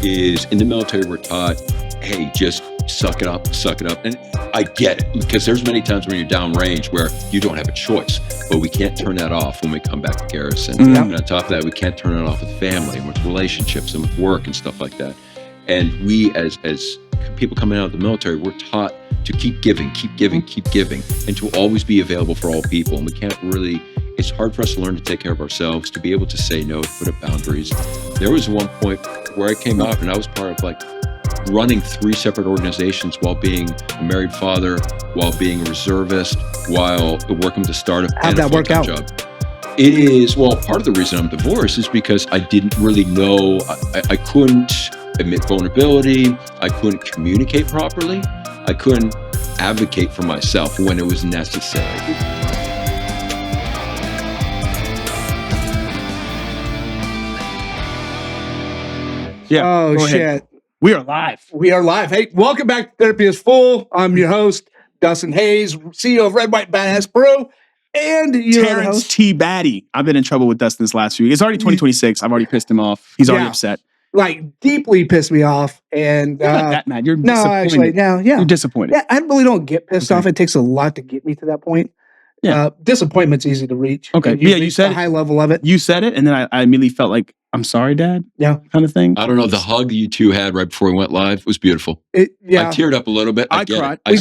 is in the military, we're taught, hey, just suck it up. And I get it, because there's many times when you're downrange where you don't have a choice, but we can't turn that off when we come back to garrison. And on top of that, we can't turn it off with family and with relationships and with work and stuff like that. And we, as people coming out of the military, we're taught to keep giving, and to always be available for all people. And we can't really, it's hard for us to learn to take care of ourselves, to be able to say no, to put up boundaries. There was one point where I came up and I was part of like running 3 separate organizations while being a married father, while being a reservist, while working to start How'd that work out? Job. It is, well, part of the reason I'm divorced is because I didn't really know, I couldn't admit vulnerability, I couldn't communicate properly, I couldn't advocate for myself when it was necessary. Yeah. Oh, shit. We are live. We are live. Hey, welcome back to Therapy is Full. I'm your host, Dustin Hayes, CEO of Red, White, Badass Brew. And your Terrence host, T. Batty. I've been in trouble with Dustin this last week. It's already 2026. I've already pissed him off. He's already upset. Like, deeply pissed me off. And You're not that mad. You're no, disappointed. actually, no, yeah. You're disappointed. Yeah, I really don't get pissed off. It takes a lot to get me to that point. Yeah. Disappointment's easy to reach. Okay. You said the high level of it. You said it, and then I immediately felt like, I'm sorry, Dad. Yeah. Kind of thing. I don't know, the hug you two had right before we went live was beautiful. I teared up a little bit. I cried. I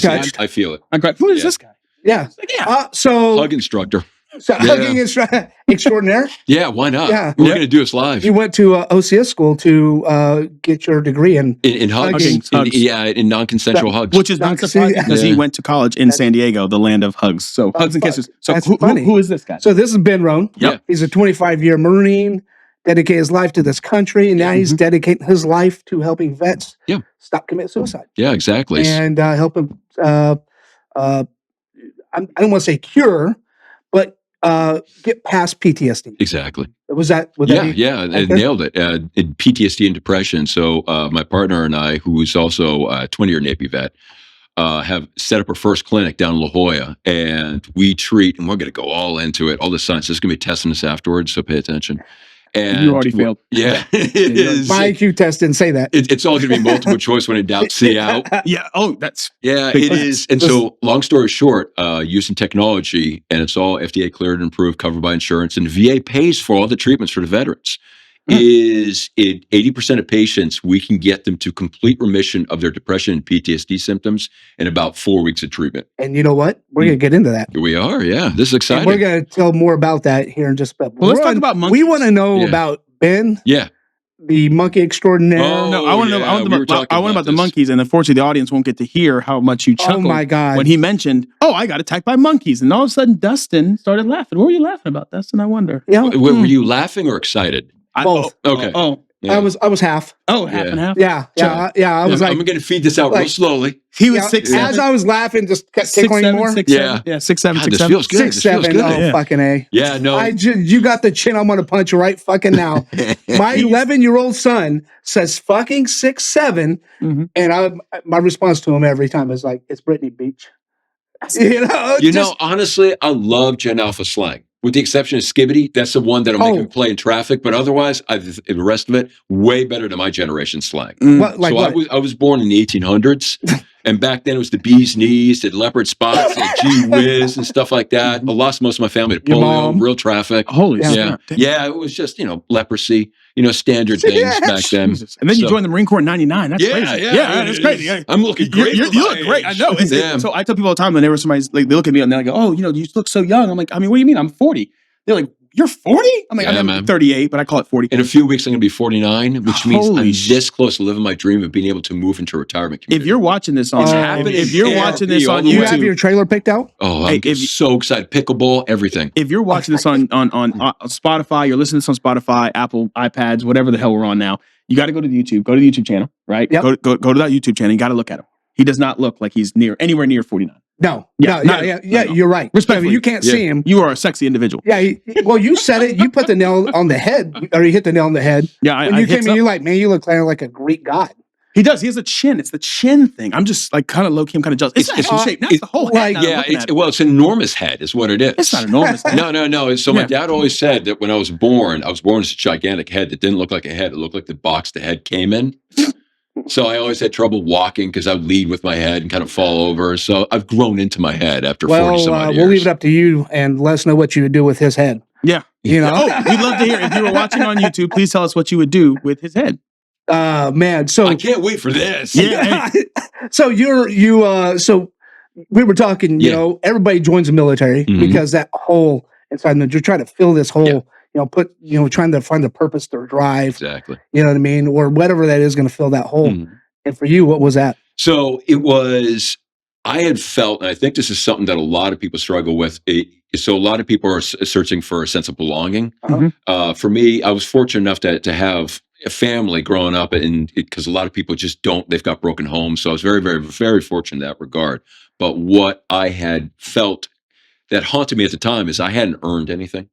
feel it. I cried. Who is this guy? Yeah. Like, Hug instructor. Hugging extraordinaire. Yeah, why not? Yeah. We're going to do this live. You went to OCS school to get your degree in hugs. In non-consensual hugs. Which is not surprising because he went to college in San Diego, the land of hugs. So hugs and kisses. So who is this guy? So this is Ben Rohn. Yep. He's a 25-year Marine, dedicated his life to this country, and now he's dedicating his life to helping vets stop committing suicide. Yeah, exactly. And help him, I don't want to say cure, but get past PTSD. Exactly. Was that? I nailed it. In PTSD and depression. So my partner and I, who is also a 20-year Navy vet, have set up our first clinic down in La Jolla, and we treat, and we're going to go all into it, all the science. There's going to be testing this afterwards, so pay attention. And you already failed. Yeah, it is. My IQ test didn't say that. It's all going to be multiple choice when in doubt, see out. Yeah. Oh, that's. Yeah, it is. And so, long story short, using technology, and it's all FDA cleared and approved, covered by insurance, and VA pays for all the treatments for the veterans. Is it 80% of patients, we can get them to complete remission of their depression and PTSD symptoms in about 4 weeks of treatment. And you know what? We're going to get into that. We are, yeah. This is exciting. And we're going to tell more about that here in just a bit. Well, let's talk about monkeys. We want to know about Ben. Yeah. The monkey extraordinaire. No, I want to know. I want about the monkeys, and unfortunately, the audience won't get to hear how much you chuckled. Oh my God! When he mentioned, I got attacked by monkeys, and all of a sudden, Dustin started laughing. What were you laughing about, Dustin? I wonder. Yeah. Were you laughing or excited? Both. Okay. Yeah. I was half. Oh, half and half. Yeah. I was like, I'm going to feed this out real slowly. He was 6'7". As I was laughing, just kept tickling more. 6'7". Yeah, 6'7". God, this feels good. 6'7". Oh, fucking A. Yeah, no. You got the chin. I'm going to punch you right fucking now. My 11-year-old son says fucking 6'7", and my response to him every time is like, it's Brittany Beach. Honestly, I love Gen Alpha slang. With the exception of Skibbity, that's the one that'll make him play in traffic. But otherwise, the rest of it, way better than my generation slang. I was born in the 1800s. And back then it was the bee's knees, the leopard spots, the gee whiz and stuff like that. I lost most of my family to polio, real traffic. Holy yeah. Yeah, it was just, leprosy, standard things back then. Jesus. And then you joined the Marine Corps in 99. That's crazy. Yeah, that's crazy. I'm looking great. You look great. I know. So I tell people all the time whenever somebody's like, they look at me and they go, you look so young. I'm like, what do you mean? I'm 40. They're like, you're 40? I'm like, I'm 38, but I call it 40. In a few weeks, I'm going to be 49, which means I'm this close to living my dream of being able to move into a retirement community. If you're watching this on YouTube, you have your trailer picked out? Oh, I'm so excited. Pickleball, everything. If you're watching this on Spotify, you're listening to this on Spotify, Apple, iPads, whatever the hell we're on now, you got to go to YouTube. Go to the YouTube channel, right? Yep. Go to that YouTube channel. You got to look at him. He does not look like he's anywhere near 49. No. No. You're right. Respectfully, you can't see him. You are a sexy individual. Yeah. Well, you said it. You put the nail on the head, or you hit the nail on the head. Yeah. When you came in, you're like, man, you look like a Greek god. He does. He has a chin. It's the chin thing. I'm just like kind of low key. I'm kind of jealous. It's not head shape. That's the whole head. It's an enormous head is what it is. It's not enormous head. No. So my dad always said that when I was born as a gigantic head that didn't look like a head. It looked like the box the head came in. So I always had trouble walking because I would lead with my head and kind of fall over. So I've grown into my head after 40 some odd years. We'll leave it up to you and let us know what you would do with his head. Yeah. You know? We'd love to hear. If you were watching on YouTube, please tell us what you would do with his head. Man, so I can't wait for this. Yeah. So so we were talking, you know, everybody joins the military because that hole inside them, you're trying to fill this hole, trying to find the purpose or drive. Exactly. You know what I mean? Or whatever that is going to fill that hole. And for you, what was that? So I had felt, and I think this is something that a lot of people struggle with. So a lot of people are searching for a sense of belonging. For me, I was fortunate enough to have a family growing up, and because a lot of people just don't, they've got broken homes. So I was very, very, very fortunate in that regard. But what I had felt that haunted me at the time is I hadn't earned anything.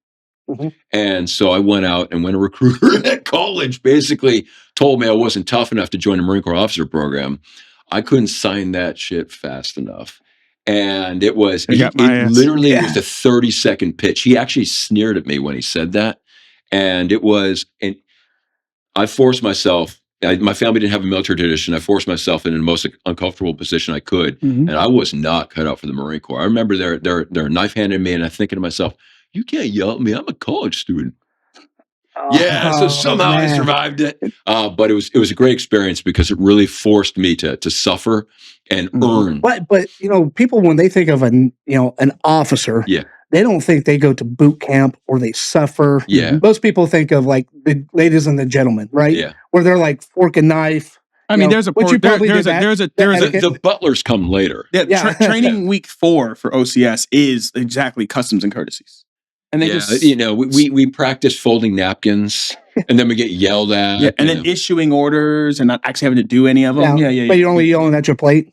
And so I went out, and when a recruiter at college basically told me I wasn't tough enough to join the Marine Corps officer program, I couldn't sign that shit fast enough. And it was, it literally was a 30-second pitch. He actually sneered at me when he said that. And it was, and I forced myself, my family didn't have a military tradition. I forced myself in the most uncomfortable position I could. And I was not cut out for the Marine Corps. I remember they're knife handing me, and I'm thinking to myself, you can't yell at me. I'm a college student. So somehow I survived it. But it was a great experience because it really forced me to suffer and earn. But people, when they think of an officer, they don't think they go to boot camp or they suffer. Most people think of like the ladies and the gentlemen, right? Where they're like fork and knife. I mean, there's the butlers come later. Training week 4 for OCS is exactly customs and courtesies. And they we practice folding napkins, and then we get yelled at. And then issuing orders and not actually having to do any of them. But you're only yelling at your plate.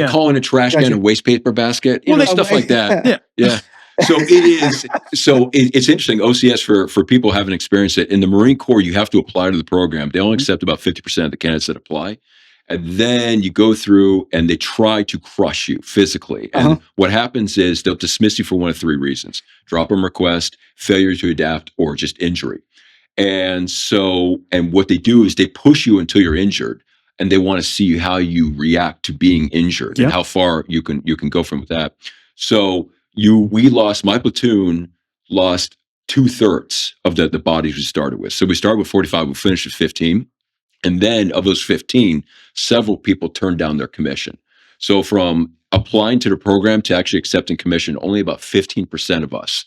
Calling a trash can a waste paper basket. Stuff like that. So it's interesting. OCS for people who haven't experienced it in the Marine Corps, you have to apply to the program. They only accept about 50% of the candidates that apply. And then you go through and they try to crush you physically. And what happens is they'll dismiss you for one of 3 reasons: drop-in request, failure to adapt, or just injury. And what they do is they push you until you're injured, and they want to see how you react to being injured and how far you can go from that. So my platoon lost 2/3 of the bodies we started with. So we started with 45, we finished with 15. And then of those 15, several people turned down their commission. So from applying to the program to actually accepting commission, only about 15% of us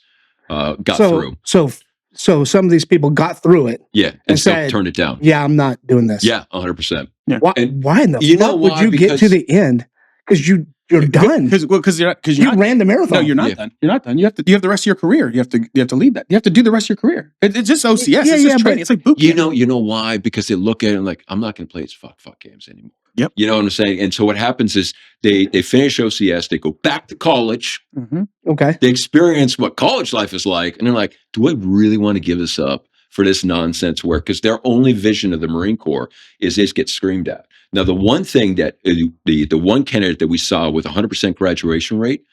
got through. So some of these people got through it. And said, turned it down. I'm not doing this. 100%. Why in the fuck would you get to the end? Because you're done. Because you ran the marathon. No, you're not done. You're not done. You have the rest of your career. You have to lead that. You have to do the rest of your career. It's just OCS. It's just training. It's like boot camp. You know why? Because they look at it and like, I'm not going to play these fuck games anymore. You know what I'm saying? And so what happens is they finish OCS, they go back to college. Okay. They experience what college life is like, and they're like, do I really want to give this up for this nonsense work? Because their only vision of the Marine Corps is they just get screamed at. Now, the one thing that the one candidate that we saw with 100% graduation rate,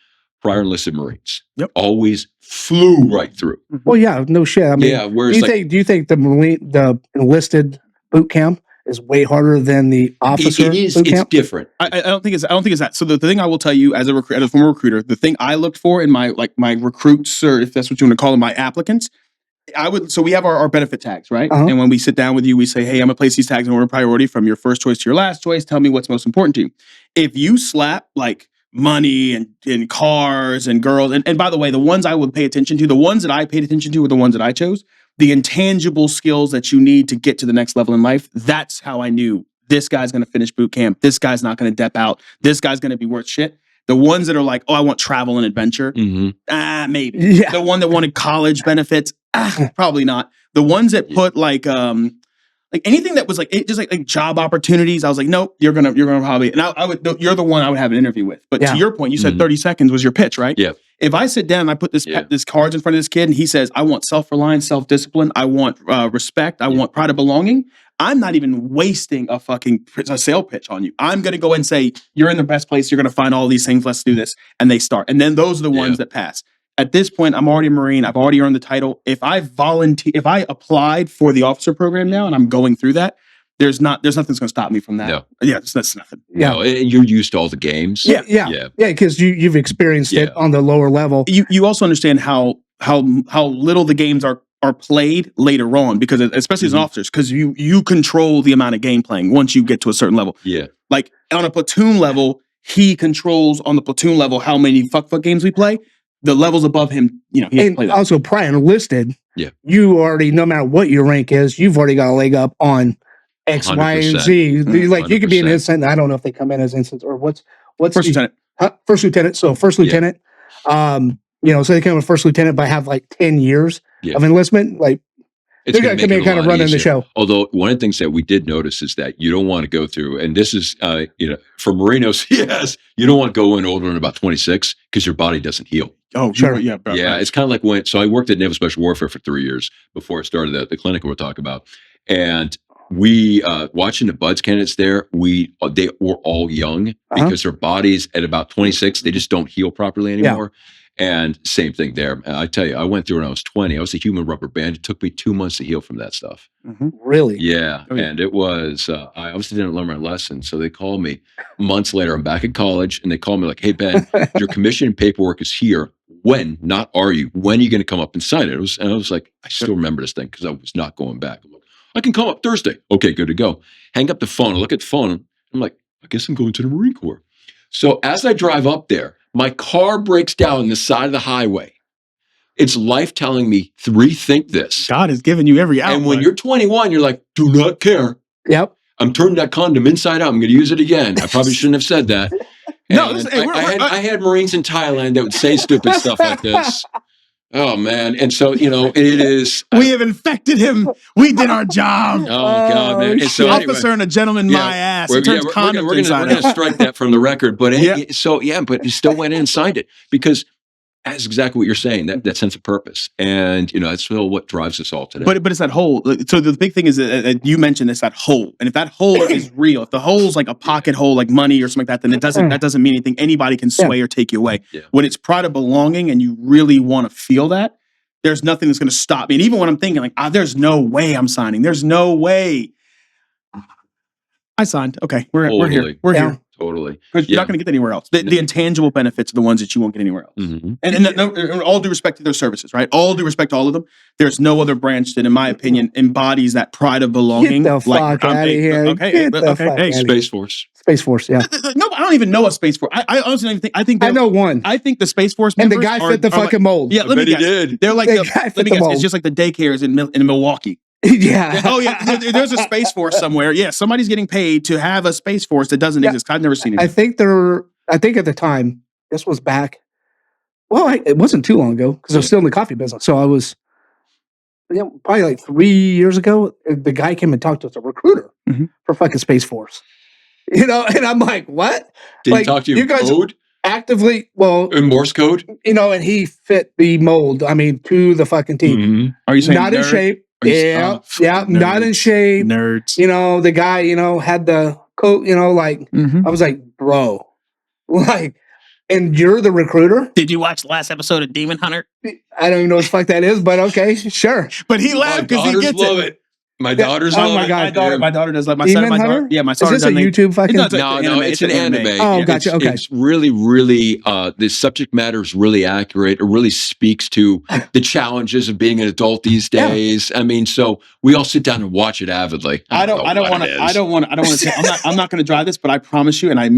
prior enlisted Marines, always flew right through. Well, yeah, no shit. I mean, do you think the enlisted boot camp is way harder than the officer it is, boot camp? It's different. I don't think it's that. So the thing I will tell you as a former recruiter, the thing I looked for in my recruits, or if that's what you want to call them, my applicants, so we have our benefit tags, right? And when we sit down with you, we say, hey, I'm gonna place these tags in order of priority from your first choice to your last choice. Tell me what's most important to you. If you slap like money and cars and girls, and by the way, the ones I would pay attention to, the ones that I paid attention to were the ones that I chose, the intangible skills that you need to get to the next level in life, that's how I knew this guy's gonna finish boot camp, this guy's not gonna dep out, this guy's gonna be worth shit. The ones that are like, oh, I want travel and adventure, maybe. Yeah. The one that wanted college benefits, probably not. The ones that put like anything that was like just like job opportunities, I was like, nope, you're gonna probably. And you're the one I would have an interview with. But to your point, you said 30 seconds was your pitch, right? Yeah. If I sit down and I put this cards in front of this kid and he says, I want self-reliance, self-discipline, I want respect, I want pride of belonging, I'm not even wasting a sale pitch on you. I'm going to go and say, you're in the best place. You're going to find all these things. Let's do this. And they start. And then those are the ones that pass. At this point, I'm already a Marine. I've already earned the title. If I applied for the officer program now and I'm going through that, there's nothing that's going to stop me from that. No. Yeah, that's nothing. Yeah. No, and you're used to all the games. Yeah. Because you've experienced it on the lower level. You also understand how little the games are played later on, because especially as an officer, because you control the amount of game playing once you get to a certain level. Yeah. Like on a platoon level, he controls on the platoon level how many fuck games we play. The levels above him, he has to play that. Also, prior enlisted, you already, no matter what your rank is, you've already got a leg up on X, 100%. Y, and Z. Like 100%. You could be an ensign. I don't know if they come in as ensigns or what's first lieutenant. First lieutenant. So first lieutenant. So they come with first lieutenant, but have like 10 years of enlistment. Like it's they're going to come in kind of running the show. Although one of the things that we did notice is that you don't want to go through, and this is, for Marinos, yes, you don't want to go in older than about 26 because your body doesn't heal. Oh, sure. Yeah. It's kind of like so I worked at Naval Special Warfare for 3 years before I started the clinic we'll talk about. And we, watching the BUDS candidates there, they were all young because their bodies at about 26, they just don't heal properly anymore. Yeah. And same thing there. I tell you, I went through when I was 20. I was a human rubber band. It took me 2 months to heal from that stuff. Mm-hmm. Really? Yeah. Oh, yeah. And it was, I obviously didn't learn my lesson. So they called me months later. I'm back at college and they called me like, hey, Ben, your commission paperwork is here. When, not are you? When are you going to come up and sign it? And I was like, I still remember this thing because I was not going back. I'm like, I can come up Thursday. Okay, good to go. Hang up the phone. I look at the phone. I'm like, I guess I'm going to the Marine Corps. So as I drive up there, my car breaks down on the side of the highway. It's life telling me, rethink this. God has given you every outlet. And when you're 21, you're like, do not care. Yep. I'm turning that condom inside out. I'm going to use it again. I probably shouldn't have said that. I had Marines in Thailand that would say stupid stuff like this. Oh, man. And so, it is. We have infected him. We did our job. Oh, God, man. And so, officer and a gentleman, my ass. We're going to strike that from the record. But but he still went in and signed it because that's exactly what you're saying, that sense of purpose. And, that's still what drives us all today. But it's that hole. So the big thing is that you mentioned it's that hole. And if that hole is real, if the hole's like a pocket hole, like money or something like that, then that doesn't mean anything. Anybody can sway or take you away. Yeah. When it's pride of belonging and you really want to feel that, there's nothing that's going to stop me. And even when I'm thinking like, there's no way I'm signing. There's no way. I signed. Okay. We're here. We're here. Totally. Because you're not going to get anywhere else. The intangible benefits are the ones that you won't get anywhere else. Mm-hmm. And all due respect to their services, right? All due respect to all of them. There's no other branch that, in my opinion, embodies that pride of belonging. Get the fuck out of here. Okay. Space Force. Space Force, yeah. No, I don't even know a Space Force. I honestly don't even think. I know one. I think the Space Force members and the guy fit the fucking mold. Yeah, let me guess. He did. They're like let me guess. It's just like the daycares in Milwaukee. Yeah. Oh, yeah. There's a Space Force somewhere. Yeah, somebody's getting paid to have a Space Force that doesn't exist. I've never seen it. I think at the time, this was back. Well, it wasn't too long ago because I was still in the coffee business. So I was, probably like 3 years ago. The guy came and talked to us, a recruiter for fucking Space Force. And I'm like, what? Did he talk to you guys code? Actively, in Morse code? And he fit the mold. I mean, to the fucking team. Mm-hmm. Are you saying not in shape? Yeah, not in shape. Nerds. The guy, had the coat, I was like, bro, and you're the recruiter? Did you watch the last episode of Demon Hunter? I don't even know what the fuck that is, but okay, sure. But he laughed because he gets it. My daughter's love my God. My daughter does like my Demon son. My daughter, yeah, my son. Is this a YouTube fucking? No, it's an anime. Oh, gotcha. Okay, it's really, really. The subject matter is really accurate. It really speaks to the challenges of being an adult these days. Yeah. I mean, so we all sit down and watch it avidly. I don't want to. I'm not going to drive this, but I promise you, and I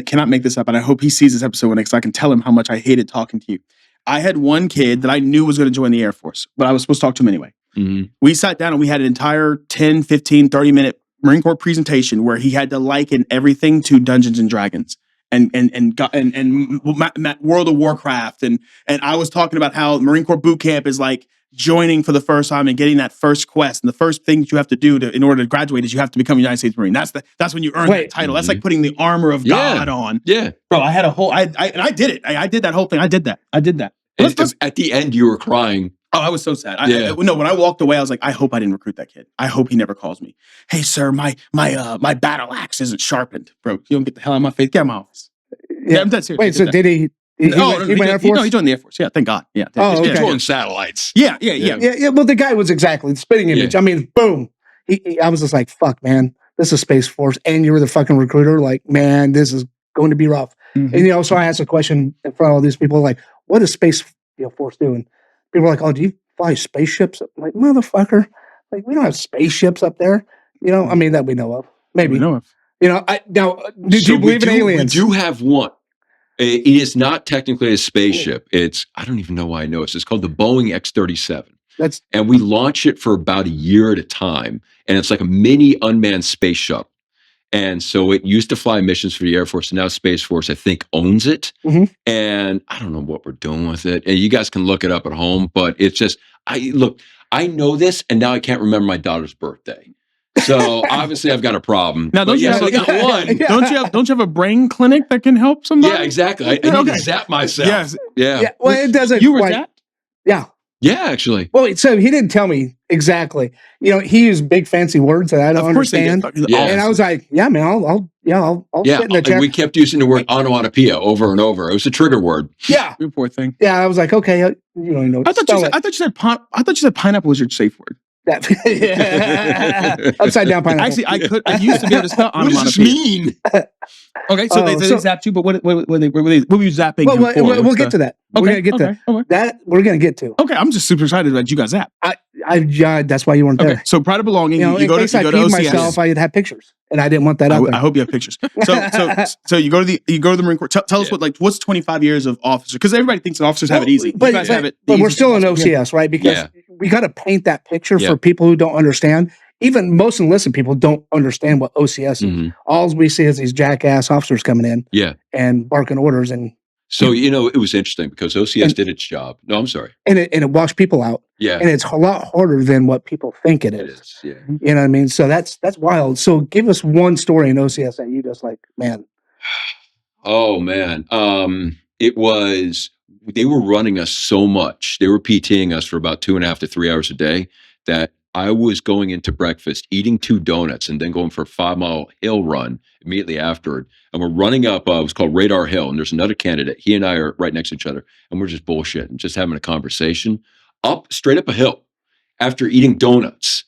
cannot make this up, and I hope he sees this episode because I can tell him how much I hated talking to you. I had one kid that I knew was going to join the Air Force, but I was supposed to talk to him anyway. Mm-hmm. We sat down and we had an entire 10, 15, 30-minute Marine Corps presentation where he had to liken everything to Dungeons and Dragons and World of Warcraft. And I was talking about how Marine Corps boot camp is like joining for the first time and getting that first quest. And the first thing that you have to do in order to graduate is you have to become a United States Marine. That's when you earn that title. That's like putting the armor of God on. Yeah. Bro, I had a whole, I did it. I did that whole thing. I did that. At the end, you were crying Oh, I was so sad. No, when I walked away, I was like, I hope I didn't recruit that kid. I hope he never calls me. Hey, sir, my battle axe isn't sharpened. Bro, you don't get the hell out of my face. Get out of my office. Yeah, I'm dead serious. Wait, so did he? He went Air Force? No, he joined the Air Force. Yeah, thank God. Yeah. Oh, okay. Controlling satellites. Yeah. Well, the guy was exactly the spitting image. I mean, boom. I was just like, fuck, man. This is Space Force, and you were the fucking recruiter. Like, man, this is going to be rough. Mm-hmm. And so I asked a question in front of all these people, like, what is Space Force doing? People are like, oh, do you fly spaceships? I'm like, motherfucker, like we don't have spaceships up there. I mean that we know of. Maybe we know of. Did you believe in aliens? We do have one. It is not technically a spaceship. It's I don't even know why I know this. It's called the Boeing X-37. And we launch it for about a year at a time, and it's like a mini unmanned space shuttle. And so it used to fly missions for the Air Force, and now Space Force, I think, owns it. Mm-hmm. And I don't know what we're doing with it. And you guys can look it up at home, but it's just, I know this, and now I can't remember my daughter's birthday. So obviously I've got a problem. Now, don't you have one? Yeah. Don't you have a brain clinic that can help somebody? Yeah, exactly. I need to zap myself. Yes. Yeah. Well, it doesn't. You were zapped? Yeah. Yeah, actually. Well, so he didn't tell me exactly. He used big fancy words that I don't understand. And I was like, "Yeah, man, I'll sit in the chair." We kept using the word onomatopoeia over and over. It was a trigger word. Yeah, you poor thing. Yeah, I was like, "Okay, I thought you said pineapple was your safe word. Upside down pineapple. Actually, I used to be able to spell onomatopoeia. What does this mean? Okay, so they zapped you, but what were you zapping him for? We'll get to that. We're gonna get to that. We're gonna get to. Okay, I'm just super excited that you got zapped. That's why you weren't there. So pride of belonging. You go to OCS. Myself, I'd have pictures, and I didn't want that out there. I hope you have pictures. So you go to the Marine Corps. Tell us what's 25 years of officer, because everybody thinks that officers have it easy. But, you guys have it. But we're still in OCS, right? Because we got to paint that picture for people who don't understand. Even most enlisted people don't understand what OCS is. Mm-hmm. All we see is these jackass officers coming in and barking orders. And so, it was interesting because OCS did its job. No, I'm sorry. And it washed people out. Yeah. And it's a lot harder than what people think it is. Yeah. You know what I mean? So that's wild. So give us one story in OCS that you just like, man. Oh, man. It was, they were running us so much. They were PTing us for about 2.5 to 3 hours a day that I was going into breakfast, eating 2 donuts, and then going for a 5-mile hill run immediately afterward. And we're running up, it was called Radar Hill, and there's another candidate. He and I are right next to each other, and we're just bullshitting, just having a conversation straight up a hill after eating donuts.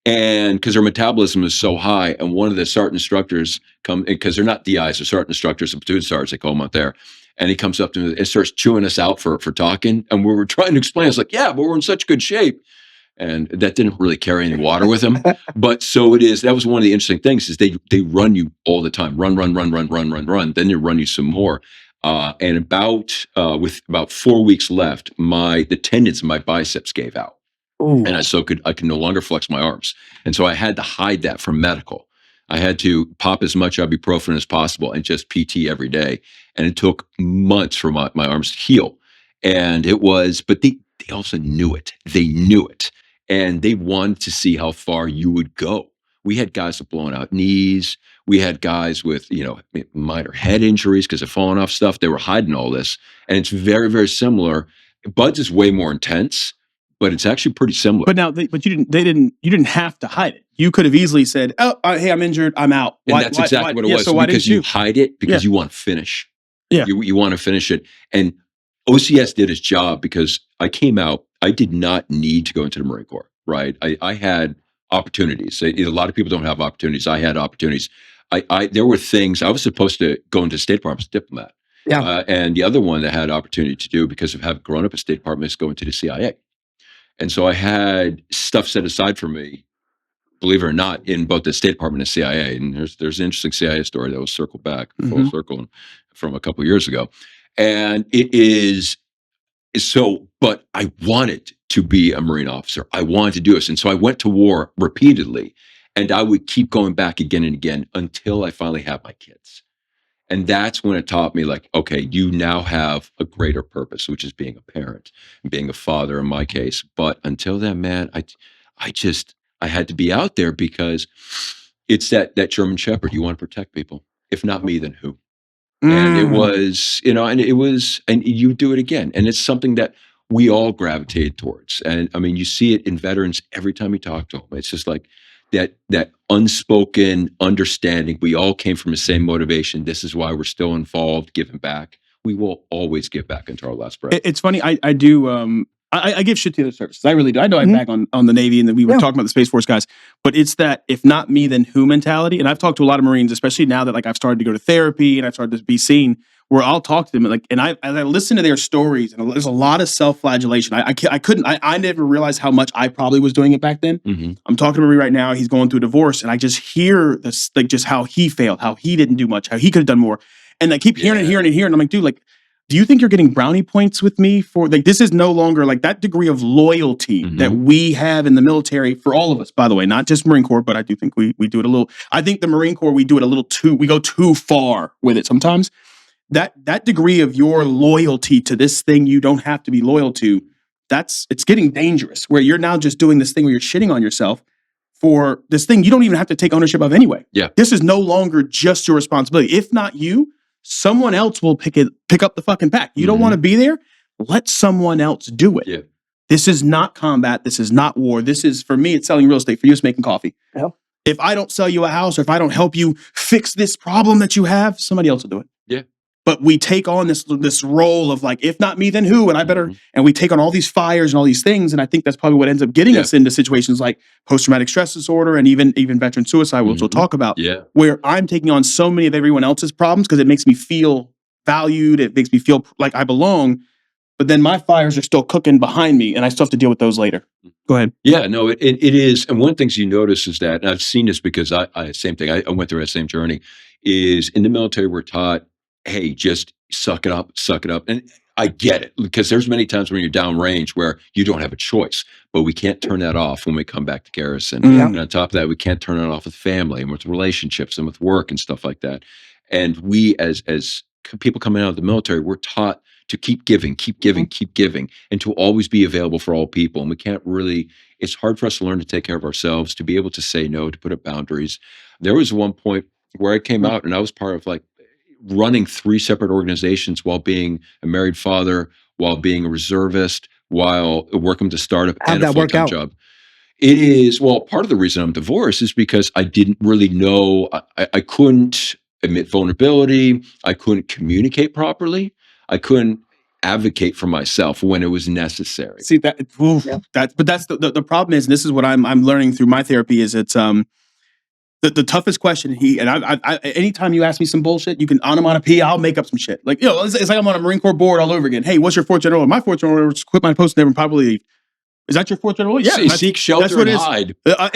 And because their metabolism is so high, and one of the sergeant instructors because they're not DIs, they're sergeant instructors, and platoon sergeants, they call them out there. And he comes up to me and starts chewing us out for talking. And we were trying to explain, it's like, yeah, but we're in such good shape. And that didn't really carry any water with him. But so it is. That was one of the interesting things is they run you all the time. Run. Then they run you some more. And with about 4 weeks left, the tendons in my biceps gave out. Ooh. And I could no longer flex my arms. And so I had to hide that from medical. I had to pop as much ibuprofen as possible and just PT every day. And it took months for my arms to heal. And but they also knew it. They knew it. And they wanted to see how far you would go. We had guys with blown out knees. We had guys with, minor head injuries because of falling off stuff. They were hiding all this. And it's very, very similar. Buds is way more intense, but it's actually pretty similar. But you didn't have to hide it. You could have easily said, "Oh, hey, I'm injured. I'm out." And that's exactly what it was. So why didn't you hide it? Because you want to finish. Yeah. You want to finish it. And OCS did its job because I came out. I did not need to go into the Marine Corps, right? I had opportunities. A lot of people don't have opportunities. I had opportunities. There were things I was supposed to go into State Department as a diplomat. Yeah. And the other one that I had opportunity to do because of having grown up at State Department is go into the CIA. And so I had stuff set aside for me, believe it or not, in both the State Department and CIA. And there's an interesting CIA story that was circled back, full circle from a couple of years ago. And it is so, but I wanted to be a Marine officer. I wanted to do this. And so I went to war repeatedly, and I would keep going back again and again until I finally had my kids. And that's when it taught me, like, okay, you now have a greater purpose, which is being a parent, being a father in my case. But until then, man, I had to be out there because it's that German Shepherd. You want to protect people. If not me, then who? And it was, and you do it again. And it's something that we all gravitate towards. And I mean, you see it in veterans every time you talk to them. It's just like that unspoken understanding. We all came from the same motivation. This is why we're still involved, giving back. We will always give back into our last breath. It's funny. I do. I give shit to the services. I really do. I know I bag on the Navy, and we were talking about the Space Force guys, but it's that if not me, then who mentality. And I've talked to a lot of Marines, especially now that like I've started to go to therapy and I've started to be seen, where I'll talk to them and as I listen to their stories, and there's a lot of self-flagellation. I never realized how much I probably was doing it back then. Mm-hmm. I'm talking to Marine right now. He's going through a divorce, and I just hear this, like just how he failed, how he didn't do much, how he could have done more. And I keep hearing and I'm like, dude, like, do you think you're getting brownie points with me for like, this is no longer like that degree of loyalty that we have in the military for all of us, by the way, not just Marine Corps, but I do think we do it a little, I think the Marine Corps, we do it a little we go too far with it sometimes. That degree of your loyalty to this thing you don't have to be loyal to, it's getting dangerous, where you're now just doing this thing where you're shitting on yourself for this thing you don't even have to take ownership of anyway. Yeah. This is no longer just your responsibility. If not you, someone else will pick up the fucking pack. You don't want to be there? Let someone else do it. Yeah. This is not combat. This is not war. This is, for me, it's selling real estate. For you, it's making coffee. Yeah. If I don't sell you a house, or if I don't help you fix this problem that you have, somebody else will do it. Yeah. But we take on this role of like, if not me, then who? And I better, and we take on all these fires and all these things. And I think that's probably what ends up getting us into situations like post-traumatic stress disorder and even veteran suicide, which we'll talk about, where I'm taking on so many of everyone else's problems because it makes me feel valued. It makes me feel like I belong. But then my fires are still cooking behind me, and I still have to deal with those later. Go ahead. Yeah, no, it is. And one of the things you notice is that, and I've seen this because same thing, I went through that same journey, is in the military we're taught, hey, just suck it up. And I get it, because there's many times when you're downrange where you don't have a choice, but we can't turn that off when we come back to garrison. And on top of that, we can't turn it off with family and with relationships and with work and stuff like that. And we, as people coming out of the military, we're taught to keep giving, and to always be available for all people. And we can't really, it's hard for us to learn to take care of ourselves, to be able to say no, to put up boundaries. There was one point where I came out and I was part of like running 3 separate organizations while being a married father, while being a reservist, while working to startup and a full-time job. It is, well, part of the reason I'm divorced is because I didn't really know, I couldn't admit vulnerability, I couldn't communicate properly, I couldn't advocate for myself when it was necessary. See but that's the problem is, and this is what I'm learning through my therapy, is it's the toughest question. I anytime you ask me some bullshit, you can onomatopoeia, I'll make up some shit. Like, it's like I'm on a Marine Corps board all over again. Hey, what's your 4th general? My 4th general quit my post and never probably leave. Is that your 4th general? Yeah. Seek shelter and hide. I'm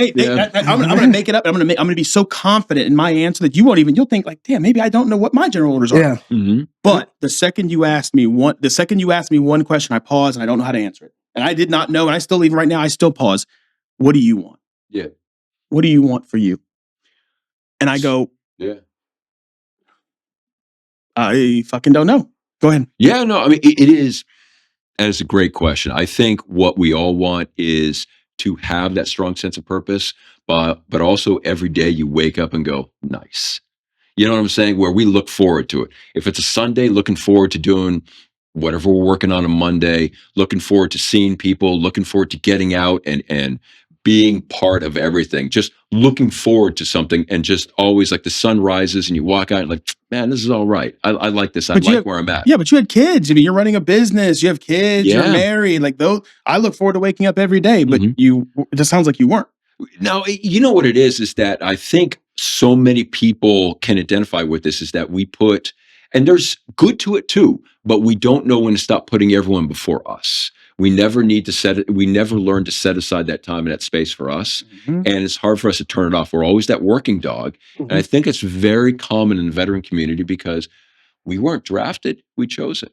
going to make it up. I'm going to be so confident in my answer that you'll think like, damn, maybe I don't know what my general orders are. Yeah. Mm-hmm. But the second you ask me one question, I pause and I don't know how to answer it. And I did not know, and I still, even right now, I still pause. What do you want? Yeah. What do you want for you? And I go, I fucking don't know. Go ahead. Yeah, no, I mean, it is, and it's a great question. I think what we all want is to have that strong sense of purpose, but also every day you wake up and go, nice. You know what I'm saying? Where we look forward to it. If it's a Sunday, looking forward to doing whatever we're working on Monday, looking forward to seeing people, looking forward to getting out and being part of everything, just looking forward to something, and just always like the sun rises and you walk out and like, man, this is all right. I like this. I like where I'm at. Yeah, but you had kids. I mean, you're running a business. You have kids. You're married. Like those, I look forward to waking up every day. But it just sounds like you weren't. No, you know what it is that I think so many people can identify with this, is that we put, and there's good to it too, but we don't know when to stop putting everyone before us. We never learn to set aside that time and that space for us. And it's hard for us to turn it off. We're always that working dog. And I think it's very common in the veteran community because we weren't drafted. We chose it.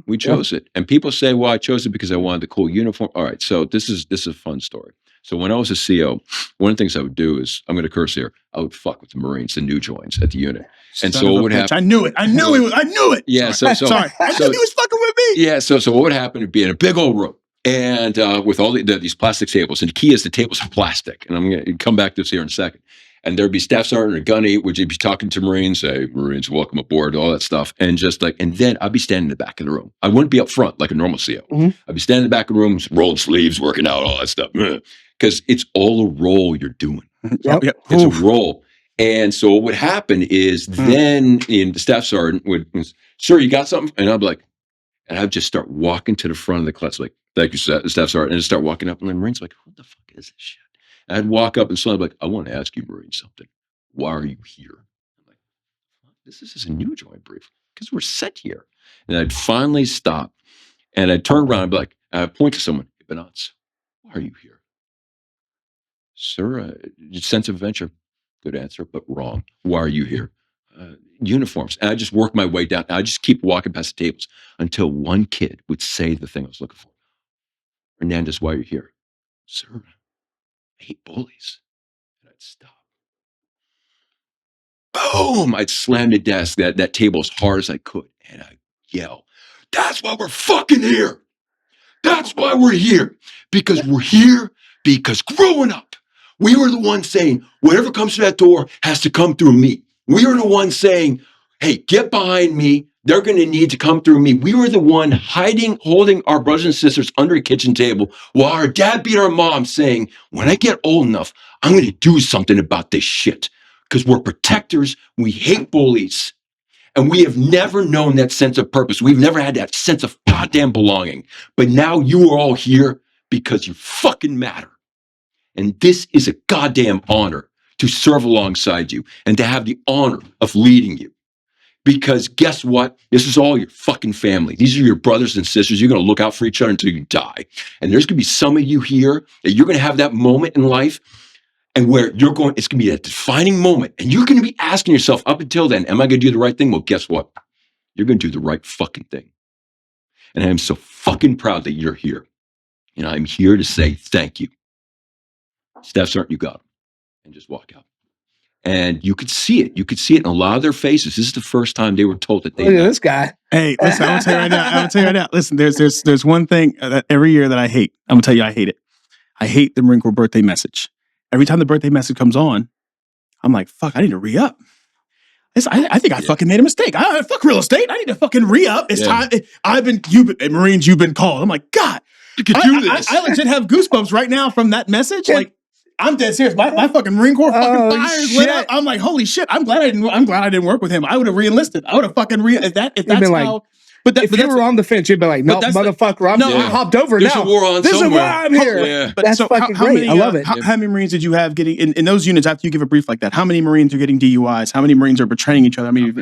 We chose it. And people say, well, I chose it because I wanted the cool uniform. All right. So this is a fun story. So when I was a CO, one of the things I would do is, I'm going to curse here, I would fuck with the Marines, the new joins at the unit. And so what would happen? I knew it. I knew it. Yeah. Sorry. I knew he was fucking with me. Yeah. So what would happen would be in a big old room, and with all these plastic tables, and the key is the tables are plastic. And I'm going to come back to this here in a second. And there'd be staff sergeant or gunny, which would be talking to Marines, say, Marines, welcome aboard, all that stuff. And just like, and then I'd be standing in the back of the room. I wouldn't be up front like a normal CO. I'd be standing in the back of the room, rolling sleeves, working out, all that stuff. Because it's all a role you're doing. It's a role. And so what would happen is then the staff sergeant would, sir, you got something? And I'd be like, and I'd just start walking to the front of the class, like, thank you, staff sergeant. And I'd start walking up, and the Marines like, what the fuck is this shit? And I'd walk up and slowly be like, I want to ask you, Marine, something. Why are you here? I'm like, this is a new joint brief because we're set here. And I'd finally stop, and I'd turn around and be like, I'd point to someone, hey, Benatz, why are you here? Sir, sense of adventure. Good answer, but wrong. Why are you here? Uniforms. And I just work my way down. I just keep walking past the tables until one kid would say the thing I was looking for. Hernandez, why are you here? Sir, I hate bullies. And I'd stop. Boom! I'd slam the desk, that table as hard as I could. And I'd yell, that's why we're fucking here. That's why we're here. Because we're here because growing up, we were the ones saying, whatever comes through that door has to come through me. We were the ones saying, hey, get behind me. They're going to need to come through me. We were the one holding our brothers and sisters under a kitchen table while our dad beat our mom saying, when I get old enough, I'm going to do something about this shit. Because we're protectors. We hate bullies. And we have never known that sense of purpose. We've never had that sense of goddamn belonging. But now you are all here because you fucking matter. And this is a goddamn honor to serve alongside you and to have the honor of leading you. Because guess what? This is all your fucking family. These are your brothers and sisters. You're going to look out for each other until you die. And there's going to be some of you here that you're going to have that moment in life and where it's going to be that defining moment. And you're going to be asking yourself up until then, am I going to do the right thing? Well, guess what? You're going to do the right fucking thing. And I am so fucking proud that you're here. And I'm here to say thank you. Staff sergeant, you got them. And just walk out. And you could see it. You could see it in a lot of their faces. This is the first time they were told that they look at this guy. Hey, listen, I'm going to tell you right now. Listen, there's one thing that every year that I hate. I'm going to tell you I hate it. I hate the Marine Corps birthday message. Every time the birthday message comes on, I'm like, fuck, I need to re-up. I think I fucking made a mistake. Fuck real estate. I need to fucking re-up. It's time. Marines, you've been called. I'm like, God, you could do this. I legit have goosebumps right now from that message. Yeah. Like, I'm dead serious. My fucking Marine Corps fucking fires lit up. I'm like, holy shit. I'm glad I didn't work with him. I would have re-enlisted. I would have fucking if that's how. Like, if you were on the fence, you'd be like, no, motherfucker, I hopped over There's now. A war on this somewhere. is why I'm here. Yeah. But that's so fucking great. I love it. How many Marines did you have getting in those units after you give a brief like that? How many Marines are getting DUIs? How many Marines are betraying each other? I mean,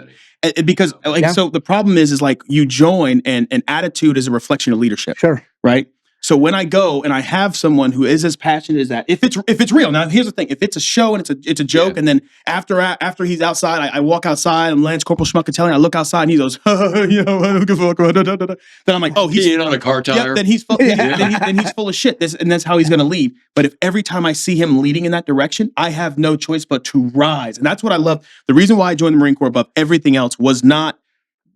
because so the problem is like you join and attitude is a reflection of leadership. Sure. Right? So when I go and I have someone who is as passionate as that, if it's real. Now here's the thing: if it's a show and it's a joke, and then after he's outside, I walk outside. I'm Lance Corporal Schmuckatelli. I look outside and he goes, you know, I don't give a fuck. Then I'm like, oh, he's on a car tire. Yeah, then he's full. Then he's full of shit. And that's how he's going to lead. But if every time I see him leading in that direction, I have no choice but to rise. And that's what I love. The reason why I joined the Marine Corps above everything else was not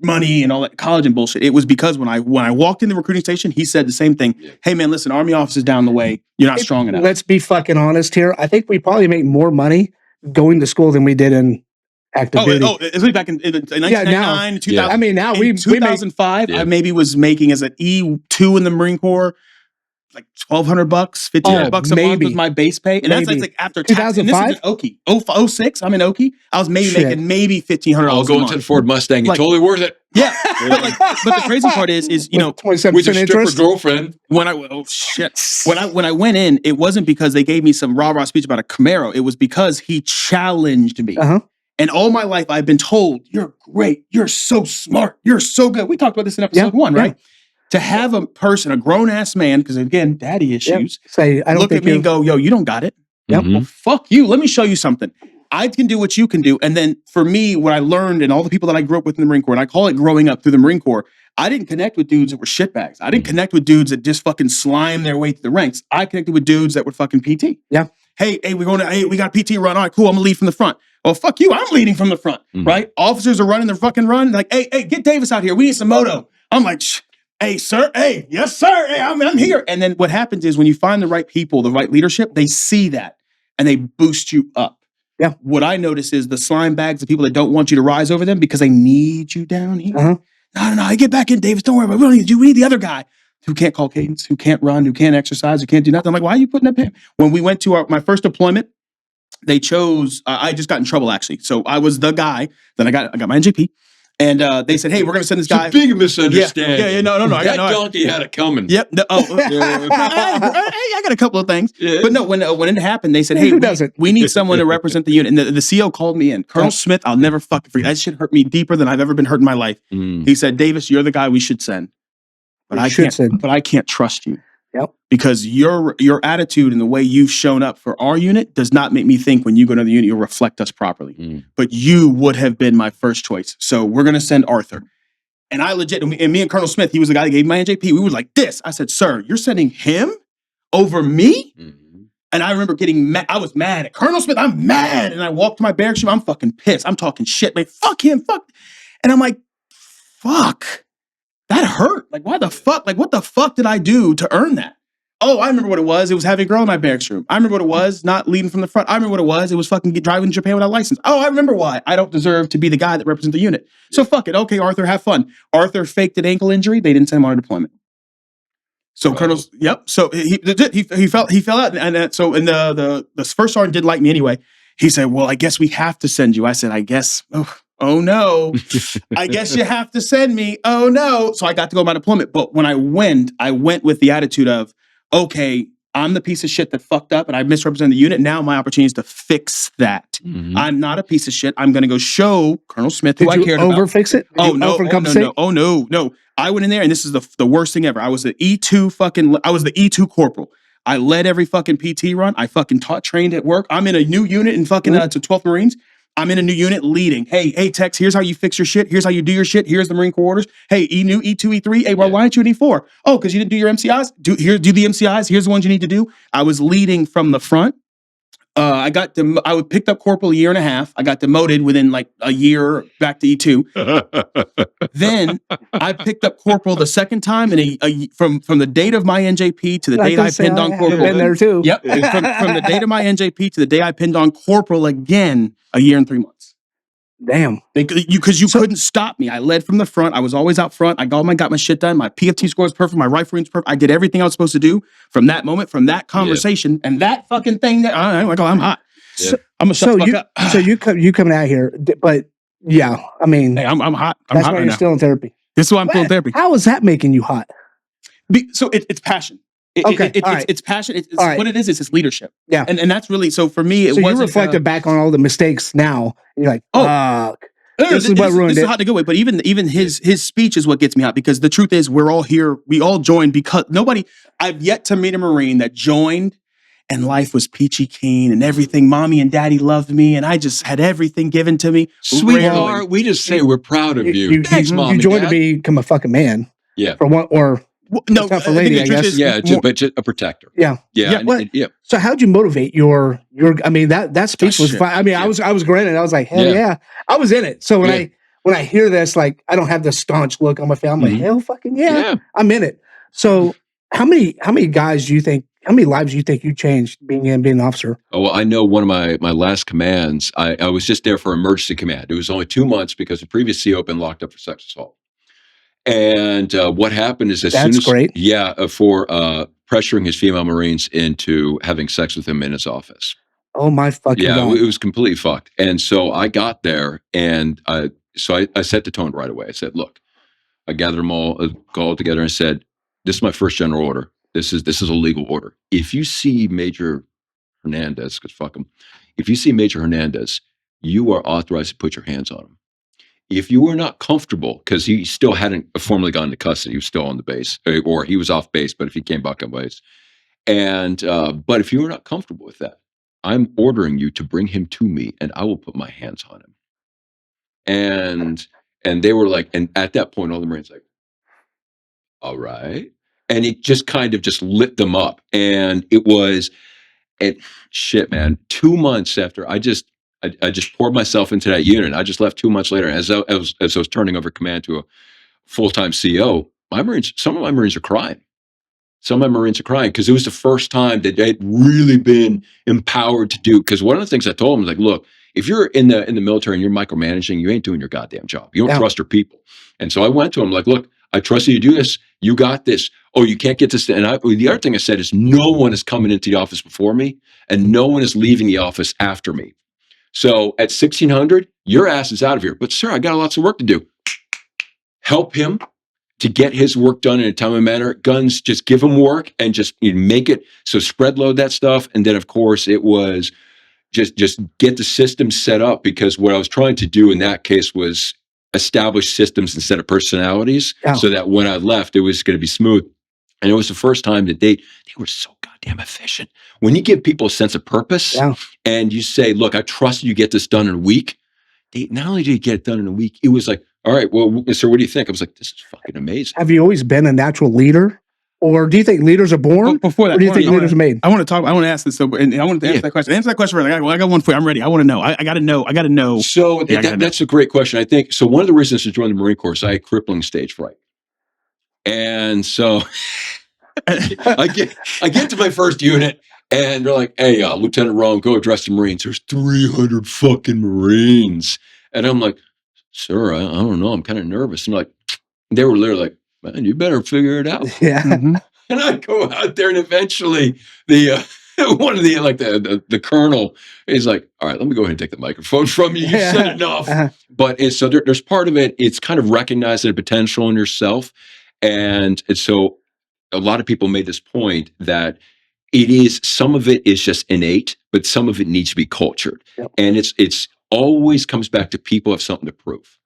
money and all that college and bullshit. It was because when I walked in the recruiting station, he said the same thing. Yeah. Hey man, listen, Army officers down the way. You're not strong enough. Let's be fucking honest here. I think we probably make more money going to school than we did in active duty. It's back in 1999, 2000. I mean, now in 2005, I maybe was making as an E2 in the Marine Corps, like $1,200, $1,500 a month was my base pay. And that's like after tax. And this is in Okie. 06, I'm in Okie. I was making maybe $1,500 I'll go into the Ford Mustang. It's totally worth it. Yeah. but the crazy part is, you know, 27% with your stripper interest girlfriend. When I went in, it wasn't because they gave me some rah-rah speech about a Camaro. It was because he challenged me. Uh-huh. And all my life, I've been told, you're great. You're so smart. You're so good. We talked about this in episode 1, right? To have a person, a grown-ass man, because again, daddy issues, say, I don't look at me and go, yo, you don't got it. Yep. Well, fuck you. Let me show you something. I can do what you can do. And then for me, what I learned and all the people that I grew up with in the Marine Corps, and I call it growing up through the Marine Corps, I didn't connect with dudes that were shitbags. I didn't connect with dudes that just fucking slime their way through the ranks. I connected with dudes that were fucking PT. Yeah. Hey, we got a PT run. All right, cool. I'm gonna lead from the front. Oh, fuck you. I'm leading from the front, right? Officers are running their fucking run. Like, hey, get Davis out here. We need some moto. I'm like, hey, sir. Hey, yes, sir. Hey, I'm here. And then what happens is when you find the right people, the right leadership, they see that and they boost you up. Yeah. What I notice is the slime bags, the people that don't want you to rise over them because they need you down here. No, I get back in, Davis. Don't worry about it. We don't need you. We need the other guy who can't call cadence, who can't run, who can't exercise, who can't do nothing. I'm like, why are you putting that in? When we went to my first deployment, they chose, I just got in trouble actually. So I was the guy, then I got my NJP. And they said, "Hey, we're going to send this guy." It's a big misunderstanding. Yeah. No. That donkey had it coming. Yep. I got a couple of things. Yeah. But no, when it happened, they said, "Hey, we need someone to represent the unit." And the CO called me in. Colonel Smith, I'll never fucking forget. That shit hurt me deeper than I've ever been hurt in my life. He said, "Davis, you're the guy we should send. But I can't trust you." Yep. Because your attitude and the way you've shown up for our unit does not make me think when you go to the unit you'll reflect us properly. But you would have been my first choice. So we're going to send Arthur. And I legit, and me and Colonel Smith, he was the guy that gave me my NJP. We were like this. I said, "Sir, you're sending him over me?" And I remember getting mad. I was mad at Colonel Smith. I'm mad. And I walked to my barracks room. I'm fucking pissed. I'm talking shit, man. Fuck him. Fuck. And I'm like, fuck. That hurt. Like, why the fuck? Like, what the fuck did I do to earn that? Oh, I remember what it was. It was having a girl in my barracks room. I remember what it was, not leading from the front. I remember what it was. It was fucking driving to Japan without a license. Oh, I remember why. I don't deserve to be the guy that represents the unit. So fuck it. Okay, Arthur, have fun. Arthur faked an ankle injury. They didn't send him on a deployment. So Colonel's, yep. So he fell out. And so the first sergeant did like me anyway. He said, "Well, I guess we have to send you." I said, "I guess, oh no, I guess you have to send me. Oh no." So I got to go on my deployment. But when I went with the attitude of, okay, I'm the piece of shit that fucked up and I misrepresented the unit. Now my opportunity is to fix that. I'm not a piece of shit. I'm going to go show Colonel Smith who I cared about. Did you overfix it? No. I went in there and this is the worst thing ever. I was the E2 corporal. I led every fucking PT run. I fucking trained at work. I'm in a new unit in fucking to 12th Marines. I'm in a new unit leading. Hey, Tex, here's how you fix your shit. Here's how you do your shit. Here's the Marine Corps orders. Hey, E2, E3. Hey, why aren't you an E4? Oh, because you didn't do your MCIs? Do the MCIs. Here's the ones you need to do. I was leading from the front. I picked up corporal a year and a half. I got demoted within like a year back to E2. Then I picked up corporal the second time, and from the date of my NJP to the date I pinned on corporal. Been there too. Yep. From the date of my NJP to the day I pinned on corporal again, a year and 3 months. Damn. Because you couldn't stop me. I led from the front. I was always out front. I got my shit done. My PFT score was perfect. My rifle range was perfect. I did everything I was supposed to do from that moment, from that conversation, and that fucking thing. That I'm hot. So, I'm gonna shut the fuck up. So you coming out here, but yeah, I mean, hey, I'm hot. That's why you're still in therapy. This is why I'm still in therapy. How is that making you hot? So it's passion. It's passion. It's what it is. It's leadership. Yeah, and that's really so for me. So you reflected back on all the mistakes now. And you're like, fuck. This is what ruined it. This is hot to go with. But even his speech is what gets me hot, because the truth is we're all here. We all joined because I've yet to meet a Marine that joined and life was peachy keen and everything. Mommy and daddy loved me and I just had everything given to me. Sweetheart, we just say we're proud of you. Thanks, Mom. You joined to become a fucking man. Yeah. For one or. No, for lady, I guess. But just a protector. Yeah. So how'd you motivate your? I mean, that speech was fine. I mean, I was grinning. I was like, hell yeah. I was in it. So when I hear this, like, I don't have this staunch look on my face. I'm like, hell fucking yeah, I'm in it. So how many guys do you think? How many lives do you think you changed being an officer? Oh, well, I know one of my last commands. I was just there for emergency command. It was only 2 months because the previous CO had been locked up for sex assault. And what happened is for pressuring his female Marines into having sex with him in his office. Oh my fucking God. It was completely fucked. And so I got there and I set the tone right away. I said, look, I gathered them all together and said, this is my first general order. This is a legal order. If you see Major Hernandez, because fuck him, if you see Major Hernandez, you are authorized to put your hands on him. If you were not comfortable, because he still hadn't formally gone to custody, he was still on the base, or he was off base, but if he came back on base. And, but if you were not comfortable with that, I'm ordering you to bring him to me and I will put my hands on him. And they were like, and at that point, all the Marines like, all right. And it just kind of just lit them up. And it was, shit, man, 2 months after I just poured myself into that unit. I just left 2 months later. As I was turning over command to a full-time CO, some of my Marines are crying. Some of my Marines are crying because it was the first time that they'd really been empowered to do. Because one of the things I told them was like, look, if you're in the military and you're micromanaging, you ain't doing your goddamn job. You don't trust your people. And so I went to them like, look, I trust you to do this. You got this. Oh, you can't get this. And the other thing I said is no one is coming into the office before me and no one is leaving the office after me. So at 1600, your ass is out of here. But sir, I got lots of work to do. Help him to get his work done in a timely manner. Guns, just give him work and just make it. So spread load that stuff. And then of course it was just get the system set up, because what I was trying to do in that case was establish systems instead of personalities, so that when I left, it was going to be smooth. And it was the first time that they were so goddamn efficient. When you give people a sense of purpose and you say, look, I trust you get this done in a week. Not only did you get it done in a week, it was like, all right, well, sir, what do you think? I was like, this is fucking amazing. Have you always been a natural leader? Or do you think leaders are born? Before that, or do you think leaders are made? I want to ask this, and I want to answer that question. Answer that question right. I got one for you. I'm ready. I want to know. I got to know. So that's a great question. I think, so one of the reasons to join the Marine Corps is I had crippling stage fright. And so I get to my first unit and they're like, hey, Lieutenant Ron, go address the Marines. There's 300 fucking Marines. And I'm like, sir, I don't know. I'm kind of nervous. And they were literally like, man, you better figure it out. Yeah. Mm-hmm. And I go out there and eventually one of the colonel is like, all right, let me go ahead and take the microphone from you. You said enough. But so there's part of it. It's kind of recognizing the potential in yourself. And so a lot of people made this point that some of it is just innate, but some of it needs to be cultured. Yep. And it's always comes back to people have something to prove.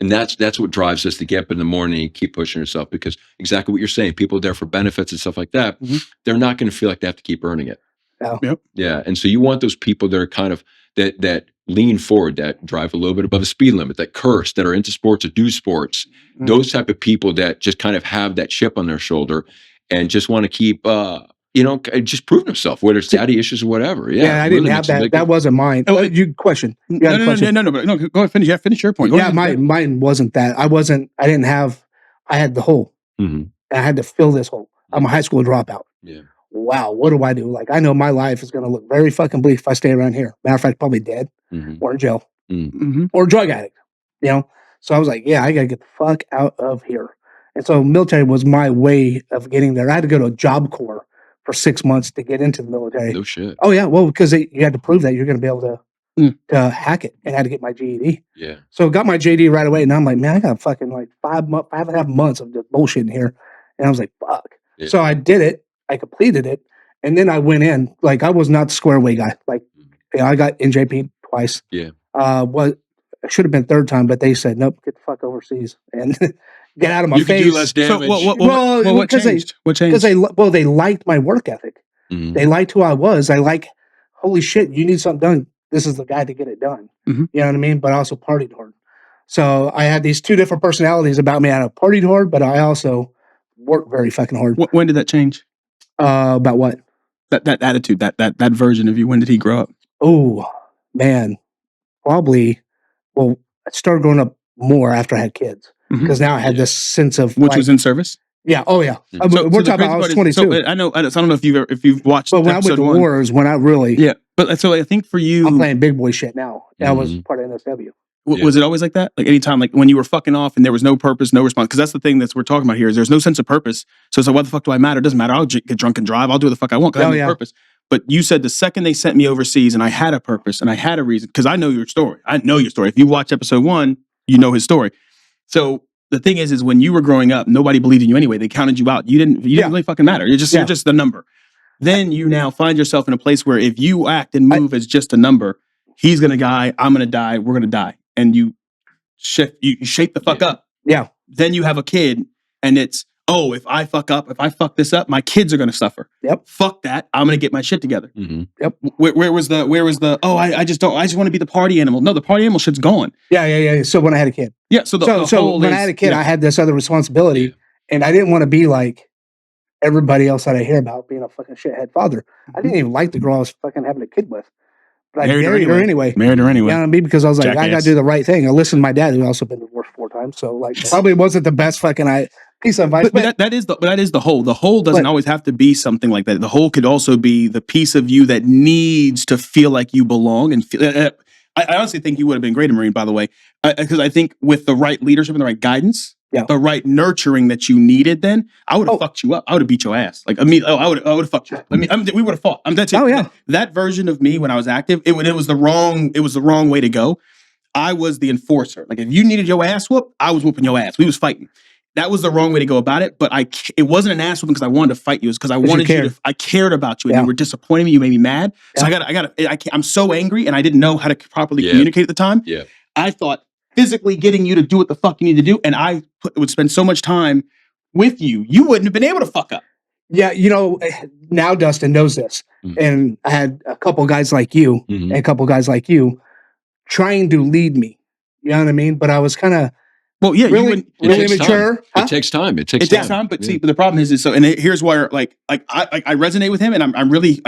And that's what drives us to get up in the morning and keep pushing yourself, because exactly what you're saying, people are there for benefits and stuff like that. Mm-hmm. They're not going to feel like they have to keep earning it. Oh. Yep. Yeah. And so you want those people that are kind of that lean forward, that drive a little bit above the speed limit, that curse, that are into sports or do sports. Mm-hmm. Those type of people that just kind of have that chip on their shoulder and just want to keep just proving themselves, whether it's daddy issues or whatever. Yeah, I didn't have that. That wasn't mine. Oh, you question. No. Go ahead, finish. Finish your point. Mine wasn't that. I had the hole. Mm-hmm. I had to fill this hole. I'm a high school dropout. Yeah. Wow, what do I do? Like, I know my life is going to look very fucking bleak if I stay around here. Matter of fact, probably dead or in jail or drug addict, So I was like, yeah, I got to get the fuck out of here. And so military was my way of getting there. I had to go to a job corps for 6 months to get into the military. No shit. Oh yeah, well, because you had to prove that you're going to be able to hack it, and I had to get my GED. Yeah. So got my GED right away, and I'm like, man, I got fucking like 5.5 months of just bullshit in here, and I was like, fuck. Yeah. So I did it. I completed it, and then I went in. Like, I was not the square away guy. Like, I got NJP twice. Yeah. I should have been third time, but they said, nope, get the fuck overseas and get out of my face. You could do less damage. So what changed? What changed? Because they liked my work ethic. Mm-hmm. They liked who I was. Holy shit, you need something done. This is the guy to get it done. Mm-hmm. You know what I mean? But I also partied hard. So I had these two different personalities about me. I partied hard, but I also worked very fucking hard. When did that change? About what? That attitude, that version of you. When did he grow up? Oh, man. Probably, I started growing up more after I had kids. Because now I had this sense of... Which was in service? Yeah. Oh, yeah. We're talking about I was 22. So I don't know if you've watched but when I went to war is when I really... Yeah. But so I think for you... I'm playing big boy shit now. That was part of NSW. Was it always like that? Like anytime, like when you were fucking off and there was no purpose, no response? Because that's the thing that we're talking about here is there's no sense of purpose. So it's like, what the fuck do I matter? It doesn't matter. I'll get drunk and drive. I'll do what the fuck I want because I have no purpose. But you said the second they sent me overseas and I had a purpose and I had a reason, because I know your story. I know your story. If you watch episode 1, you know his story. So the thing is when you were growing up, nobody believed in you anyway. They counted you out. You didn't really fucking matter. You're just the number. Then you now find yourself in a place where if you act and move as just a number, he's going to die, I'm going to die, we're going to die. And you shape the fuck up. Yeah. Then you have a kid and it's, if I fuck this up, my kids are going to suffer. Yep. Fuck that. I'm going to get my shit together. Mm-hmm. Yep. Where was the, I just want to be the party animal. No, the party animal shit's gone. Yeah. So when I had a kid. Yeah. So when I had a kid, I had this other responsibility and I didn't want to be like everybody else that I hear about being a fucking shithead father. I didn't even like the girl I was fucking having a kid with. But I married her anyway. Married her anyway. You know what I mean? Because I was like, I got to do the right thing. I listened to my dad, who also been divorced 4 times. So, like, probably wasn't the best fucking piece of advice. But that is the whole. The whole doesn't always have to be something like that. The whole could also be the piece of you that needs to feel like you belong and feel. I honestly think you would have been great at Marine, by the way, because I think with the right leadership and the right guidance, the right nurturing that you needed, then I would have fucked you up. I would have beat your ass. Like I would have fucked you up. We would have fought. That version of me when I was active, it was the wrong way to go. I was the enforcer. Like if you needed your ass whooped, I was whooping your ass. We was fighting. That was the wrong way to go about it. But it wasn't an ass whooping because I wanted to fight you. It was because I wanted you to. I cared about you, and you were disappointing me. You made me mad. So I'm so angry, and I didn't know how to properly communicate at the time. Yeah. I thought physically getting you to do what the fuck you need to do, and I would spend so much time with you. You wouldn't have been able to fuck up. Yeah, now Dustin knows this, and I had a couple guys like you and a couple guys like you trying to lead me. You know what I mean? But I was kind of. Well, yeah, really mature. Huh? It takes time. It takes time. But see, but the problem is so, and here's where I resonate with him, and I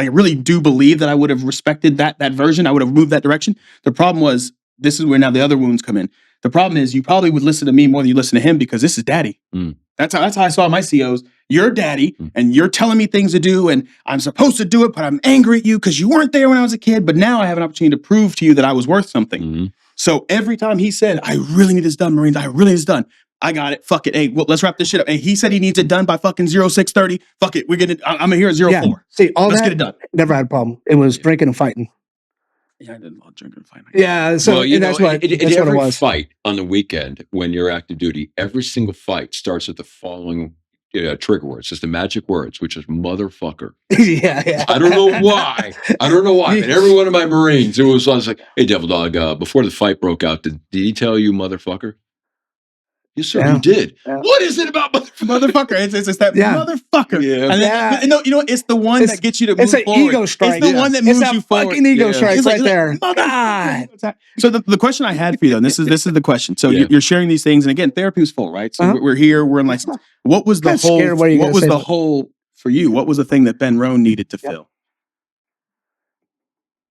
really do believe that I would have respected that version. I would have moved that direction. The problem was, this is where now the other wounds come in. The problem is, you probably would listen to me more than you listen to him because this is daddy. That's how I saw my COs. You're daddy, and you're telling me things to do, and I'm supposed to do it, but I'm angry at you because you weren't there when I was a kid. But now I have an opportunity to prove to you that I was worth something. So every time he said, I really need this done, Marines, I really need this done. I got it. Fuck it. Hey, well, let's wrap this shit up. Hey, he said he needs it done by fucking 0630. Fuck it. I'm here at 04. Yeah. See, let's get it done. Never had a problem. It was drinking and fighting. Yeah, I did a lot of drinking and fighting. Yeah. So that's what it was. Fight on the weekend when you're active duty, every single fight starts with the following trigger words. It's the magic words, which is motherfucker. Yeah. I don't know why. And every one of my Marines, I was like, hey, Devil Dog, before the fight broke out, did he tell you motherfucker? Yes, sir, you did. Yeah. What is it about motherfucker? It's that motherfucker. Yeah. And then, it's the one that gets you to move forward. It's an ego strike. It's the one that moves you forward. Fucking ego strike right there. God. So the question I had for you, though, and this is the question. So you're sharing these things, and again, therapy was full, right? So we're here, we're enlicensed. What was the whole? What was the whole for you? What was the thing that Ben Rohn needed to fill?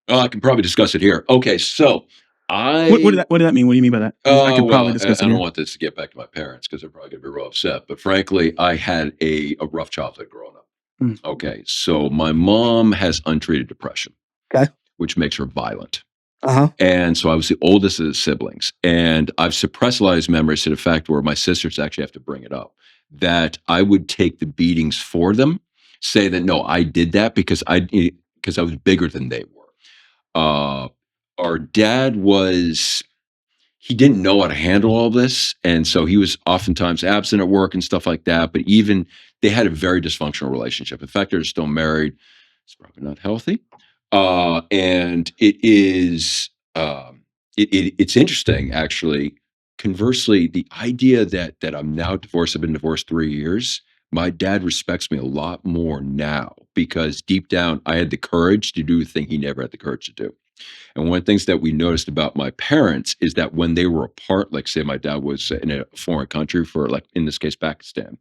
I can probably discuss it here. Okay, so. What did that mean? What do you mean by that? I could probably discuss it. I don't want this to get back to my parents because they're probably going to be real upset. But frankly, I had a rough childhood growing up. Okay, so my mom has untreated depression, which makes her violent. And so I was the oldest of the siblings, and I've suppressed a lot of these memories to the fact where my sisters actually have to bring it up, that I would take the beatings for them, say that no, I did that because I was bigger than they were. Our dad he didn't know how to handle all this. And so he was oftentimes absent at work and stuff like that. But even they had a very dysfunctional relationship. In fact, they're still married. It's probably not healthy. And it is, it's interesting, actually. Conversely, the idea that I'm now divorced, I've been divorced 3 years. My dad respects me a lot more now because deep down, I had the courage to do the thing he never had the courage to do. And one of the things that we noticed about my parents is that when they were apart, like say my dad was in a foreign country for, like in this case, Pakistan,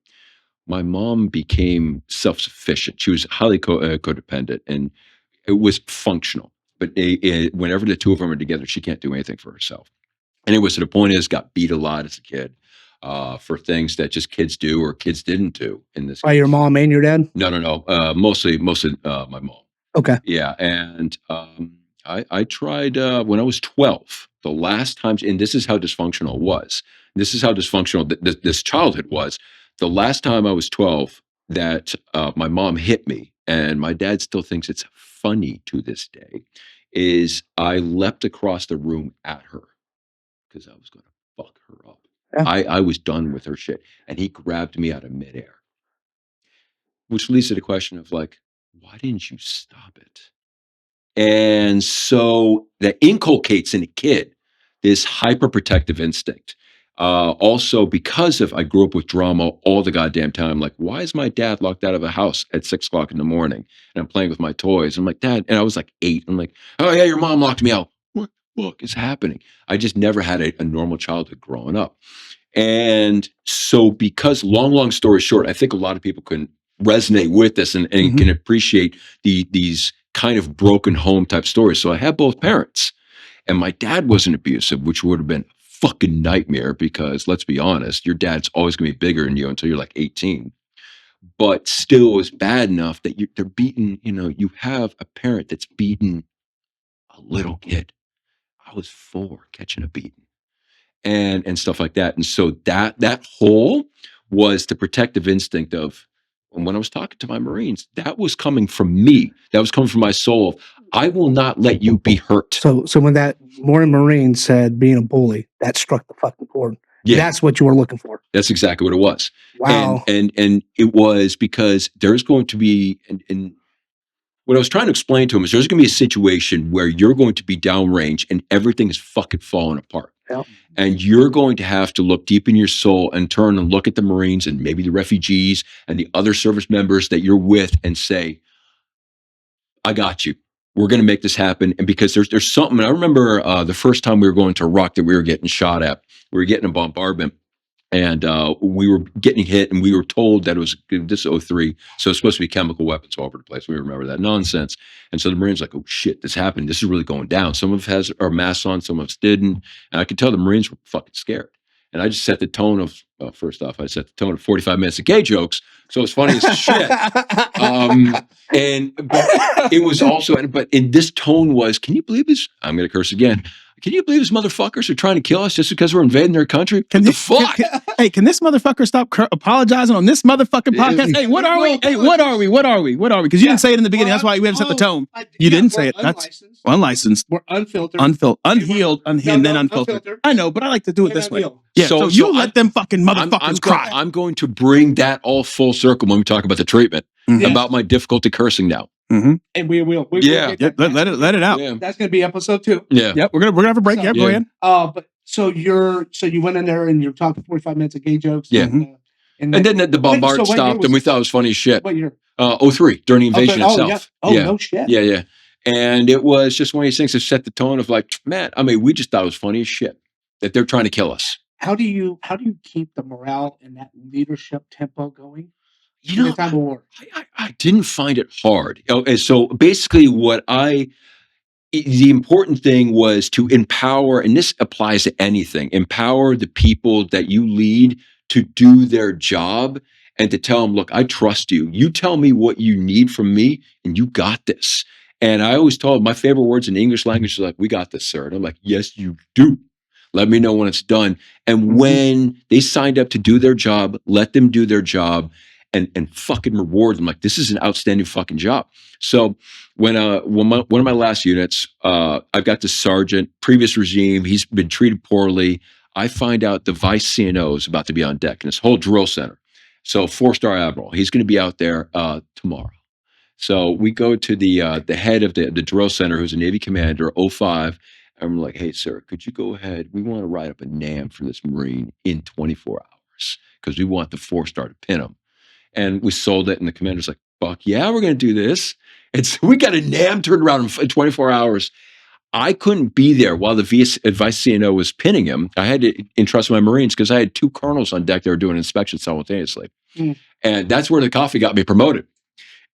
my mom became self-sufficient. She was highly codependent and it was functional. But whenever the two of them are together, she can't do anything for herself. And it was to the point is got beat a lot as a kid for things that just kids do or kids didn't do in this By your mom and your dad? No. Mostly my mom. Okay. Yeah. And I tried when I was 12, the last time, and this is how dysfunctional it was. This is how dysfunctional this childhood was. The last time I was 12 that my mom hit me, and my dad still thinks it's funny to this day, is I leapt across the room at her because I was going to fuck her up. Yeah. I was done with her shit. And he grabbed me out of midair. Which leads to the question of like, why didn't you stop it? And so that inculcates in a kid this hyperprotective instinct. Also, because I grew up with drama all the goddamn time. Like, why is my dad locked out of a house at 6 o'clock in the morning and I'm playing with my toys? I'm like, Dad, and I was like 8. I'm like, oh yeah, your mom locked me out. What the fuck is happening? I just never had a normal childhood growing up. And so because long story short, I think a lot of people can resonate with this and can appreciate these kind of broken home type stories. So I had both parents, and my dad wasn't abusive, which would have been fucking nightmare because let's be honest, your dad's always going to be bigger than you until you're like 18. But still, it was bad enough that they're beating. You have a parent that's beating a little kid. I was 4 catching a beating, and stuff like that. And so that whole was the protective instinct of. And when I was talking to my Marines, that was coming from me. That was coming from my soul. I will not let you be hurt. So when that Marine said being a bully, that struck the fucking chord. Yeah. That's what you were looking for. That's exactly what it was. Wow. And it was because there's going to be, and what I was trying to explain to him is there's going to be a situation where you're going to be downrange and everything is fucking falling apart. Yep. And you're going to have to look deep in your soul and turn and look at the Marines and maybe the refugees and the other service members that you're with and say, I got you. We're going to make this happen. And because there's something, I remember the first time we were going to Iraq that we were getting shot at, we were getting a bombardment. And we were getting hit, and we were told that it was this 03, so it's supposed to be chemical weapons all over the place. We remember that nonsense. And so the Marines were like, oh shit, this happened. This is really going down. Some of us has our masks on, some of us didn't. And I could tell the Marines were fucking scared. And I just set the tone of, first off, I set the tone of 45 minutes of gay jokes. So it's funny as shit. But it was also, but in this tone was, can you believe this? I'm going to curse again. Can you believe these motherfuckers are trying to kill us just because we're invading their country? What the fuck? Can this motherfucker stop apologizing on this motherfucking podcast? Hey, what are we? Hey, what are we? What are we? What are we? Because you didn't say it in the beginning. That's why we haven't set the tone. You didn't say it. That's unlicensed. We're unfiltered. Unhealed, and then unfiltered. I know, but I like to do it this way. Yeah, so you let them fucking motherfuckers cry. I'm going to bring that all full circle when we talk about the treatment, about my difficulty cursing now. Mm-hmm. And we will. Let it out. Yeah. That's going to be episode 2. Yeah. Yep. We're gonna have a break. Go ahead. But so you went in there and you're talking 45 minutes of gay jokes. Yeah. And then the bombard stopped, and we thought it was funny as shit. What year? 03 during the invasion itself. Yeah. No shit. Yeah. And it was just one of these things that set the tone of like, man, I mean, we just thought it was funny as shit that they're trying to kill us. How do you keep the morale and that leadership tempo going? The time of war? I didn't find it hard. So basically the important thing was to empower, and this applies to anything, empower the people that you lead to do their job and to tell them, look, I trust you. You tell me what you need from me and you got this. And I always told my favorite words in the English language is like, we got this, sir. And I'm like, yes, you do. Let me know when it's done. And when they signed up to do their job, let them do their job. And fucking reward them. Like, this is an outstanding fucking job. So when one of my last units, I've got the sergeant, previous regime, he's been treated poorly. I find out the vice CNO is about to be on deck in this whole drill center. So 4-star admiral, he's going to be out there tomorrow. So we go to the head of the drill center, who's a Navy commander, 05. And I'm like, hey, sir, could you go ahead? We want to write up a NAM for this Marine in 24 hours because we want the 4-star to pin him. And we sold it, and the commander's like, fuck yeah, we're going to do this. And so we got a NAM turned around in 24 hours. I couldn't be there while the vice CNO was pinning him. I had to entrust my Marines because I had 2 colonels on deck that were doing inspections simultaneously. And that's where the coffee got me promoted.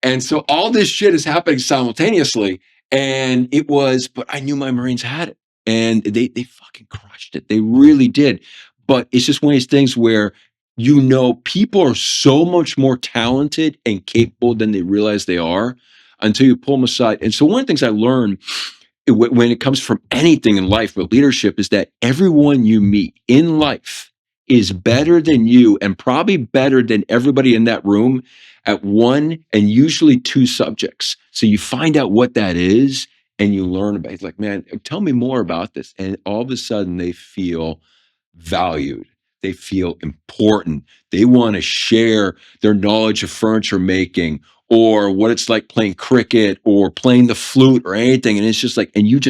And so all this shit is happening simultaneously. And but I knew my Marines had it. And they fucking crushed it. They really did. But it's just one of these things where people are so much more talented and capable than they realize they are until you pull them aside. And so one of the things I learned when it comes from anything in life with leadership is that everyone you meet in life is better than you and probably better than everybody in that room at 1 and usually 2 subjects. So you find out what that is and you learn about it. It's like, man, tell me more about this. And all of a sudden they feel valued. They feel important. They want to share their knowledge of furniture making or what it's like playing cricket or playing the flute or anything. And it's just like, and you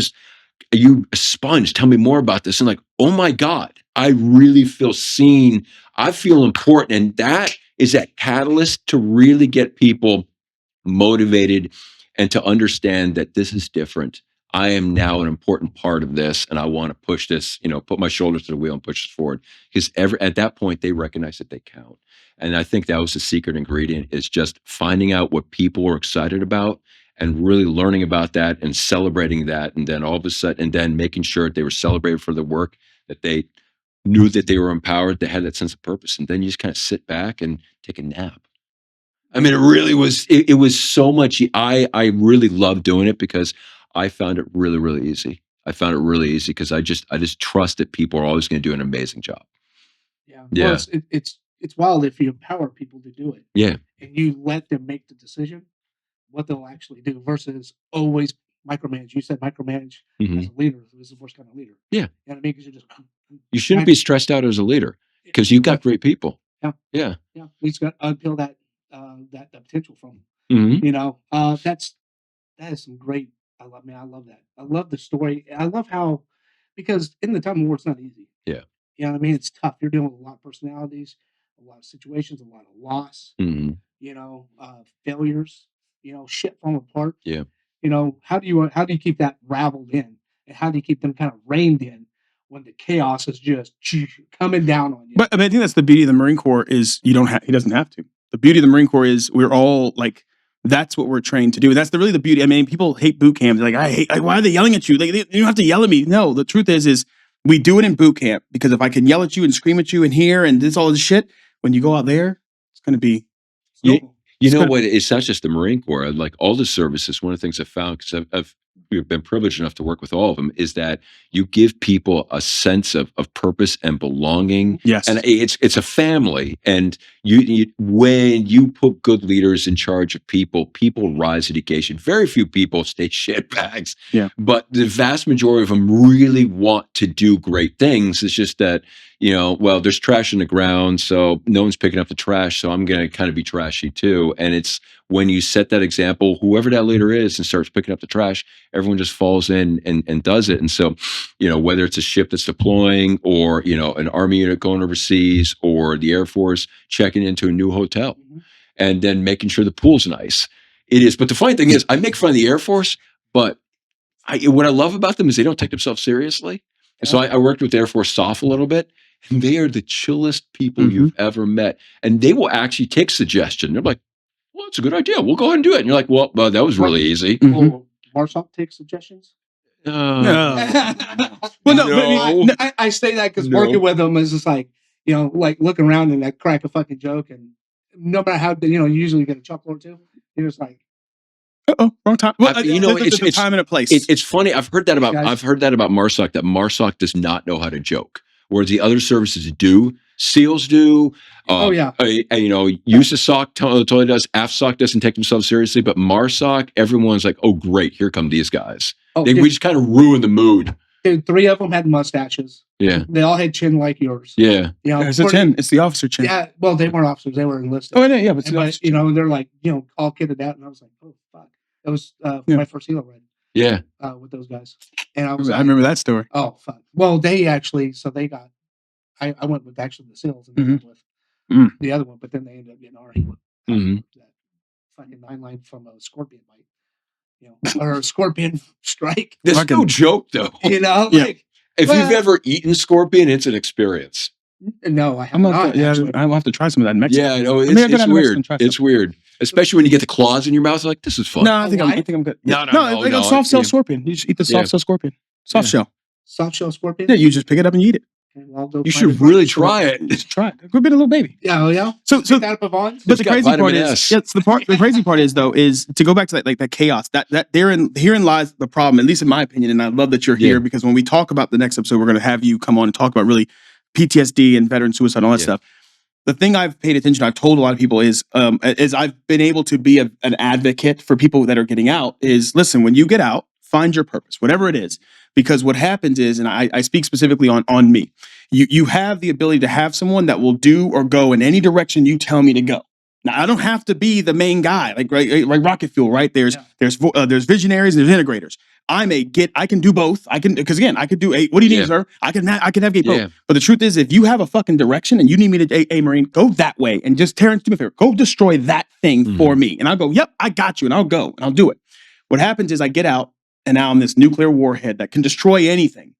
a sponge, tell me more about this. And like, oh my God, I really feel seen. I feel important. And that is that catalyst to really get people motivated and to understand that this is different. I am now an important part of this, and I want to push this, put my shoulders to the wheel and push this forward. Because at that point, they recognize that they count. And I think that was the secret ingredient, is just finding out what people are excited about and really learning about that and celebrating that. And then all of a sudden, and then making sure that they were celebrated for the work that they knew that they were empowered, they had that sense of purpose, and then you just kind of sit back and take a nap. I mean, it really was, it was so much. I really loved doing it because I found it really, really easy. I found it really easy because I just trust that people are always going to do an amazing job. Yeah. Yeah. Well, it's wild if you empower people to do it. Yeah. And you let them make the decision, what they'll actually do versus always micromanage. You said micromanage as a leader. This is the worst kind of leader. Yeah. You know what I mean? Because you shouldn't be stressed out as a leader because you've got great people. Yeah. Yeah. Yeah. We just got to unpeel that potential from them. You know, that is some great. I love that. I love the story. I love how, because in the time of war, it's not easy. Yeah. You know what I mean? It's tough. You're dealing with a lot of personalities, a lot of situations, a lot of loss, you know, failures, you know, shit falling apart. Yeah. You know, how do you keep that raveled in, and how do you keep them kind of reined in when the chaos is just coming down on you? But I think that's the beauty of the Marine Corps is he doesn't have to. The beauty of the Marine Corps is we're all like, that's what we're trained to do. And that's really the beauty. I mean, people hate boot camps. They're like, why are they yelling at you? Like, you don't have to yell at me. No, the truth is we do it in boot camp because if I can yell at you and scream at you in here and this all this shit, when you go out there, it's going to be. You know what? It's not just the Marine Corps. Like all the services, one of the things I've found, because we've been privileged enough to work with all of them, is that you give people a sense of purpose and belonging. Yes. And it's a family. And you when you put good leaders in charge of people rise to the occasion. Very few people stay shitbags. Yeah. But the vast majority of them really want to do great things. It's just that, you know, well, there's trash in the ground, so no one's picking up the trash, so I'm going to kind of be trashy too. And it's when you set that example, whoever that leader is, and starts picking up the trash, everyone just falls in and does it. And so, you know, whether it's a ship that's deploying or, you know, an Army unit going overseas or the Air Force checking into a new hotel and then making sure the pool's nice. It is. But the funny thing is, I make fun of the Air Force, but what I love about them is they don't take themselves seriously. And so I worked with the Air Force SOF a little bit, and they are the chillest people you've ever met. And they will actually take suggestion. They're like, well, it's a good idea. We'll go ahead and do it. And you're like, well, that was really easy. Will Marshall take suggestions? No. Well, no. I say that because working with them is just like, you know, like looking around and like crack a fucking joke, and no matter how, you know, you usually get a chuckle or two. You're just like, wrong time. Well, you know, it's time and a place. It's funny. I've heard that about MARSOC. That MARSOC does not know how to joke, whereas the other services do. SEALs do. You know, USASOC totally does. AFSOC doesn't take themselves seriously, but MARSOC, everyone's like, oh, great, here come these guys. We just kind of ruin the mood. Dude, 3 of them had mustaches. Yeah. They all had chin like yours. Yeah. You know, it's a chin. It's the officer chin. Yeah. Well, they weren't officers. They were enlisted. Oh, yeah. But you know, they're like, you know, all kitted out. And I was like, oh, fuck. That was my first helo ride. Yeah. With those guys. And I remember that story. Oh, fuck. Well, they actually, so they got, I went with actually the SEALs and went with the other one, but then they ended up getting our helo. That fucking 9-line from a scorpion bite. You know, or a scorpion strike. That's no joke, though. You know, like, if you've ever eaten scorpion, it's an experience. No, I have not. I'll have to try some of that in Mexico. Yeah, no, it's weird. It's weird, especially when you get the claws in your mouth. Like, this is fun. No, I think I'm good. No, like a soft shell scorpion. You just eat the soft shell scorpion. Soft shell. Soft shell scorpion. Yeah, you just pick it up and eat it. You should really try it. Just try it. It could be a little baby. Yeah. So that up of on. But the crazy part is, the crazy part is though, is to go back to that chaos. That herein lies the problem, at least in my opinion. And I love that you're here because when we talk about the next episode, we're going to have you come on and talk about really PTSD and veteran suicide and all that stuff. The thing I've paid attention, I've told a lot of people is I've been able to be an advocate for people that are getting out. Is listen, when you get out, find your purpose, whatever it is. Because what happens is, and I speak specifically on me, you have the ability to have someone that will do or go in any direction you tell me to go. Now, I don't have to be the main guy, like rocket fuel, right? There's visionaries and there's integrators. I can do both. Because again, I could do what do you need, sir? I can navigate both. But the truth is, if you have a fucking direction and you need me to, Marine, go that way and just Terrence, do me a favor, go destroy that thing for me. And I'll go, yep, I got you. And I'll go and I'll do it. What happens is I get out, and now I'm this nuclear warhead that can destroy anything.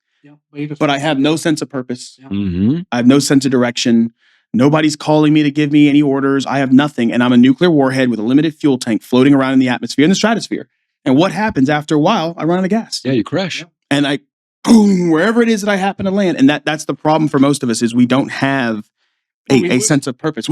But I have no sense of purpose. I have no sense of direction. Nobody's calling me to give me any orders. I have nothing. And I'm a nuclear warhead with a limited fuel tank floating around in the atmosphere, in the stratosphere. And what happens after a while? I run out of gas. Yeah, you crash. And boom, wherever it is that I happen to land. And that's the problem for most of us is we don't have a sense of purpose.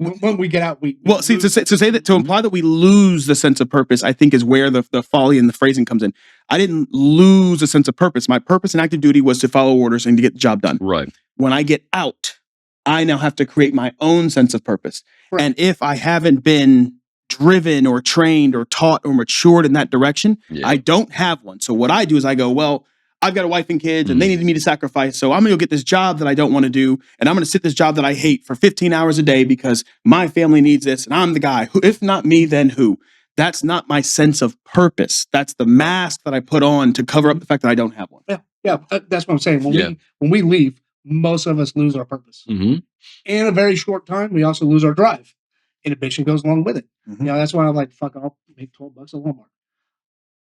When we get out, to imply that we lose the sense of purpose, I think is where the folly in the phrasing comes in. I didn't lose a sense of purpose. My purpose in active duty was to follow orders and to get the job done. Right. When I get out, I now have to create my own sense of purpose. Right. And if I haven't been driven or trained or taught or matured in that direction, I don't have one. So what I do is I go, well, I've got a wife and kids and they needed me to sacrifice. So I'm going to go get this job that I don't want to do. And I'm going to sit this job that I hate for 15 hours a day because my family needs this. And I'm the guy who, if not me, then who? That's not my sense of purpose. That's the mask that I put on to cover up the fact that I don't have one. Yeah. That's what I'm saying. When we leave, most of us lose our purpose. In a very short time, we also lose our drive. Inhibition goes along with it. That's why I'm like, fuck, I'll make $12 at Walmart.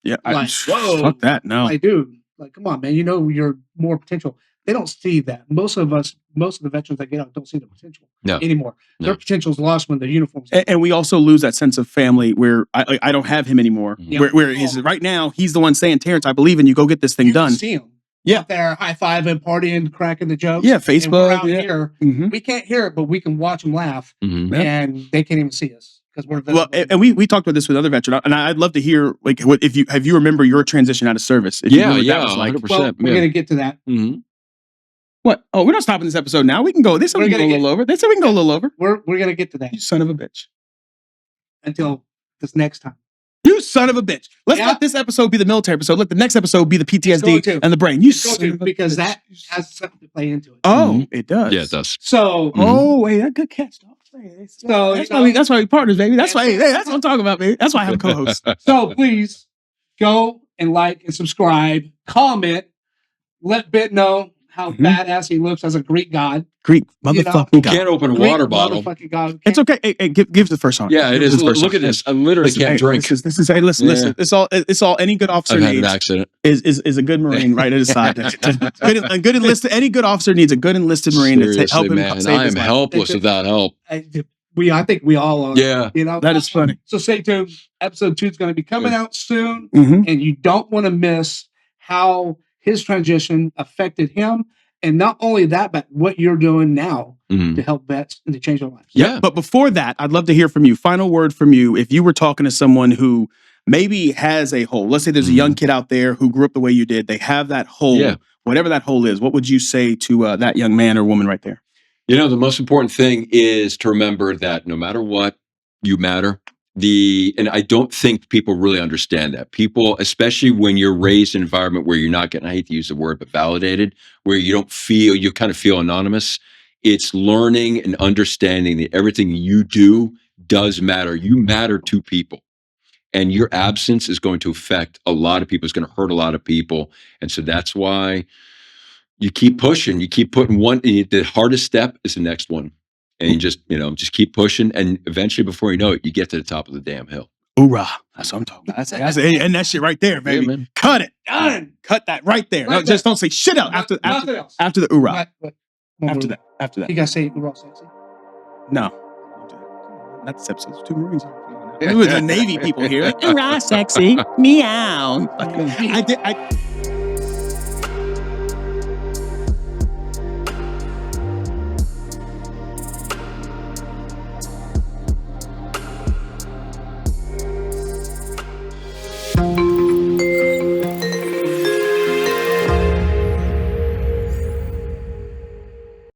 Yeah. Fuck that. No. Like, dude. Like, come on, man, you're more potential. They don't see that. Most of the veterans that get out don't see the potential anymore. Their potential is lost when the uniforms. And we also lose that sense of family where I don't have him anymore. Where he's right now, he's the one saying, Terrence, I believe in you. Go get this thing done. See him. Out there high-fiving, partying, cracking the jokes. Yeah, Facebook. Out here, we can't hear it, but we can watch them laugh, and they can't even see us. And we talked about this with other veterans, and I'd love to hear like what if you remember your transition out of service. If you know what that was like. 100%. Well, we're gonna get to that. What? Oh, we're not stopping this episode now. We can go. They said we can go a little over. They said we can go a little over. We're gonna get to that. You son of a bitch. Until this next time. You son of a bitch. Let's let this episode be the military episode. Let the next episode be the PTSD and the brain. You son of a because bitch. that has something to play into it. Oh, it does. Yeah, it does. So, oh wait, that's a good catch, dog. So that's why we partners, baby. That's why. Hey, that's what I'm talking about, baby. That's why I have a co-host. So please go and like and subscribe, comment, let Bit know how badass he looks as a Greek god. Greek motherfucker who can't open a water bottle. God. It's okay. Hey, give the first song. Yeah, it is. Look at this. I literally can't drink. This is. Hey, listen. It's all. Any good officer I've had needs an accident. Is a good Marine right at his side. A good enlisted. Any good officer needs a good enlisted Marine to help him save his life. I am helpless without help. I think we all are. Yeah. That is funny. So stay tuned. Episode 2 is going to be coming out soon, and you don't want to miss how his transition affected him. And not only that, but what you're doing now to help vets and to change their lives. Yeah. But before that, I'd love to hear from you. Final word from you. If you were talking to someone who maybe has a hole, let's say there's a young kid out there who grew up the way you did. They have that hole, whatever that hole is. What would you say to that young man or woman right there? The most important thing is to remember that no matter what, you matter. And I don't think people really understand that. People, especially when you're raised in an environment where you're not getting, I hate to use the word, but validated, where you kind of feel anonymous. It's learning and understanding that everything you do does matter. You matter to people. And your absence is going to affect a lot of people. It's going to hurt a lot of people. And so that's why you keep pushing. You keep putting the hardest step is the next one. And you just keep pushing, and eventually, before you know it, you get to the top of the damn hill. Hoorah! That's what I'm talking about. And that shit right there, baby. Yeah, cut it. Done. Cut that right there. No, just don't say shit out after the hoorah. After that. You gotta say hoorah sexy. No. Not this episode. There's 2 Marines. It was the Navy people here. Hoorah sexy. Meow. I did.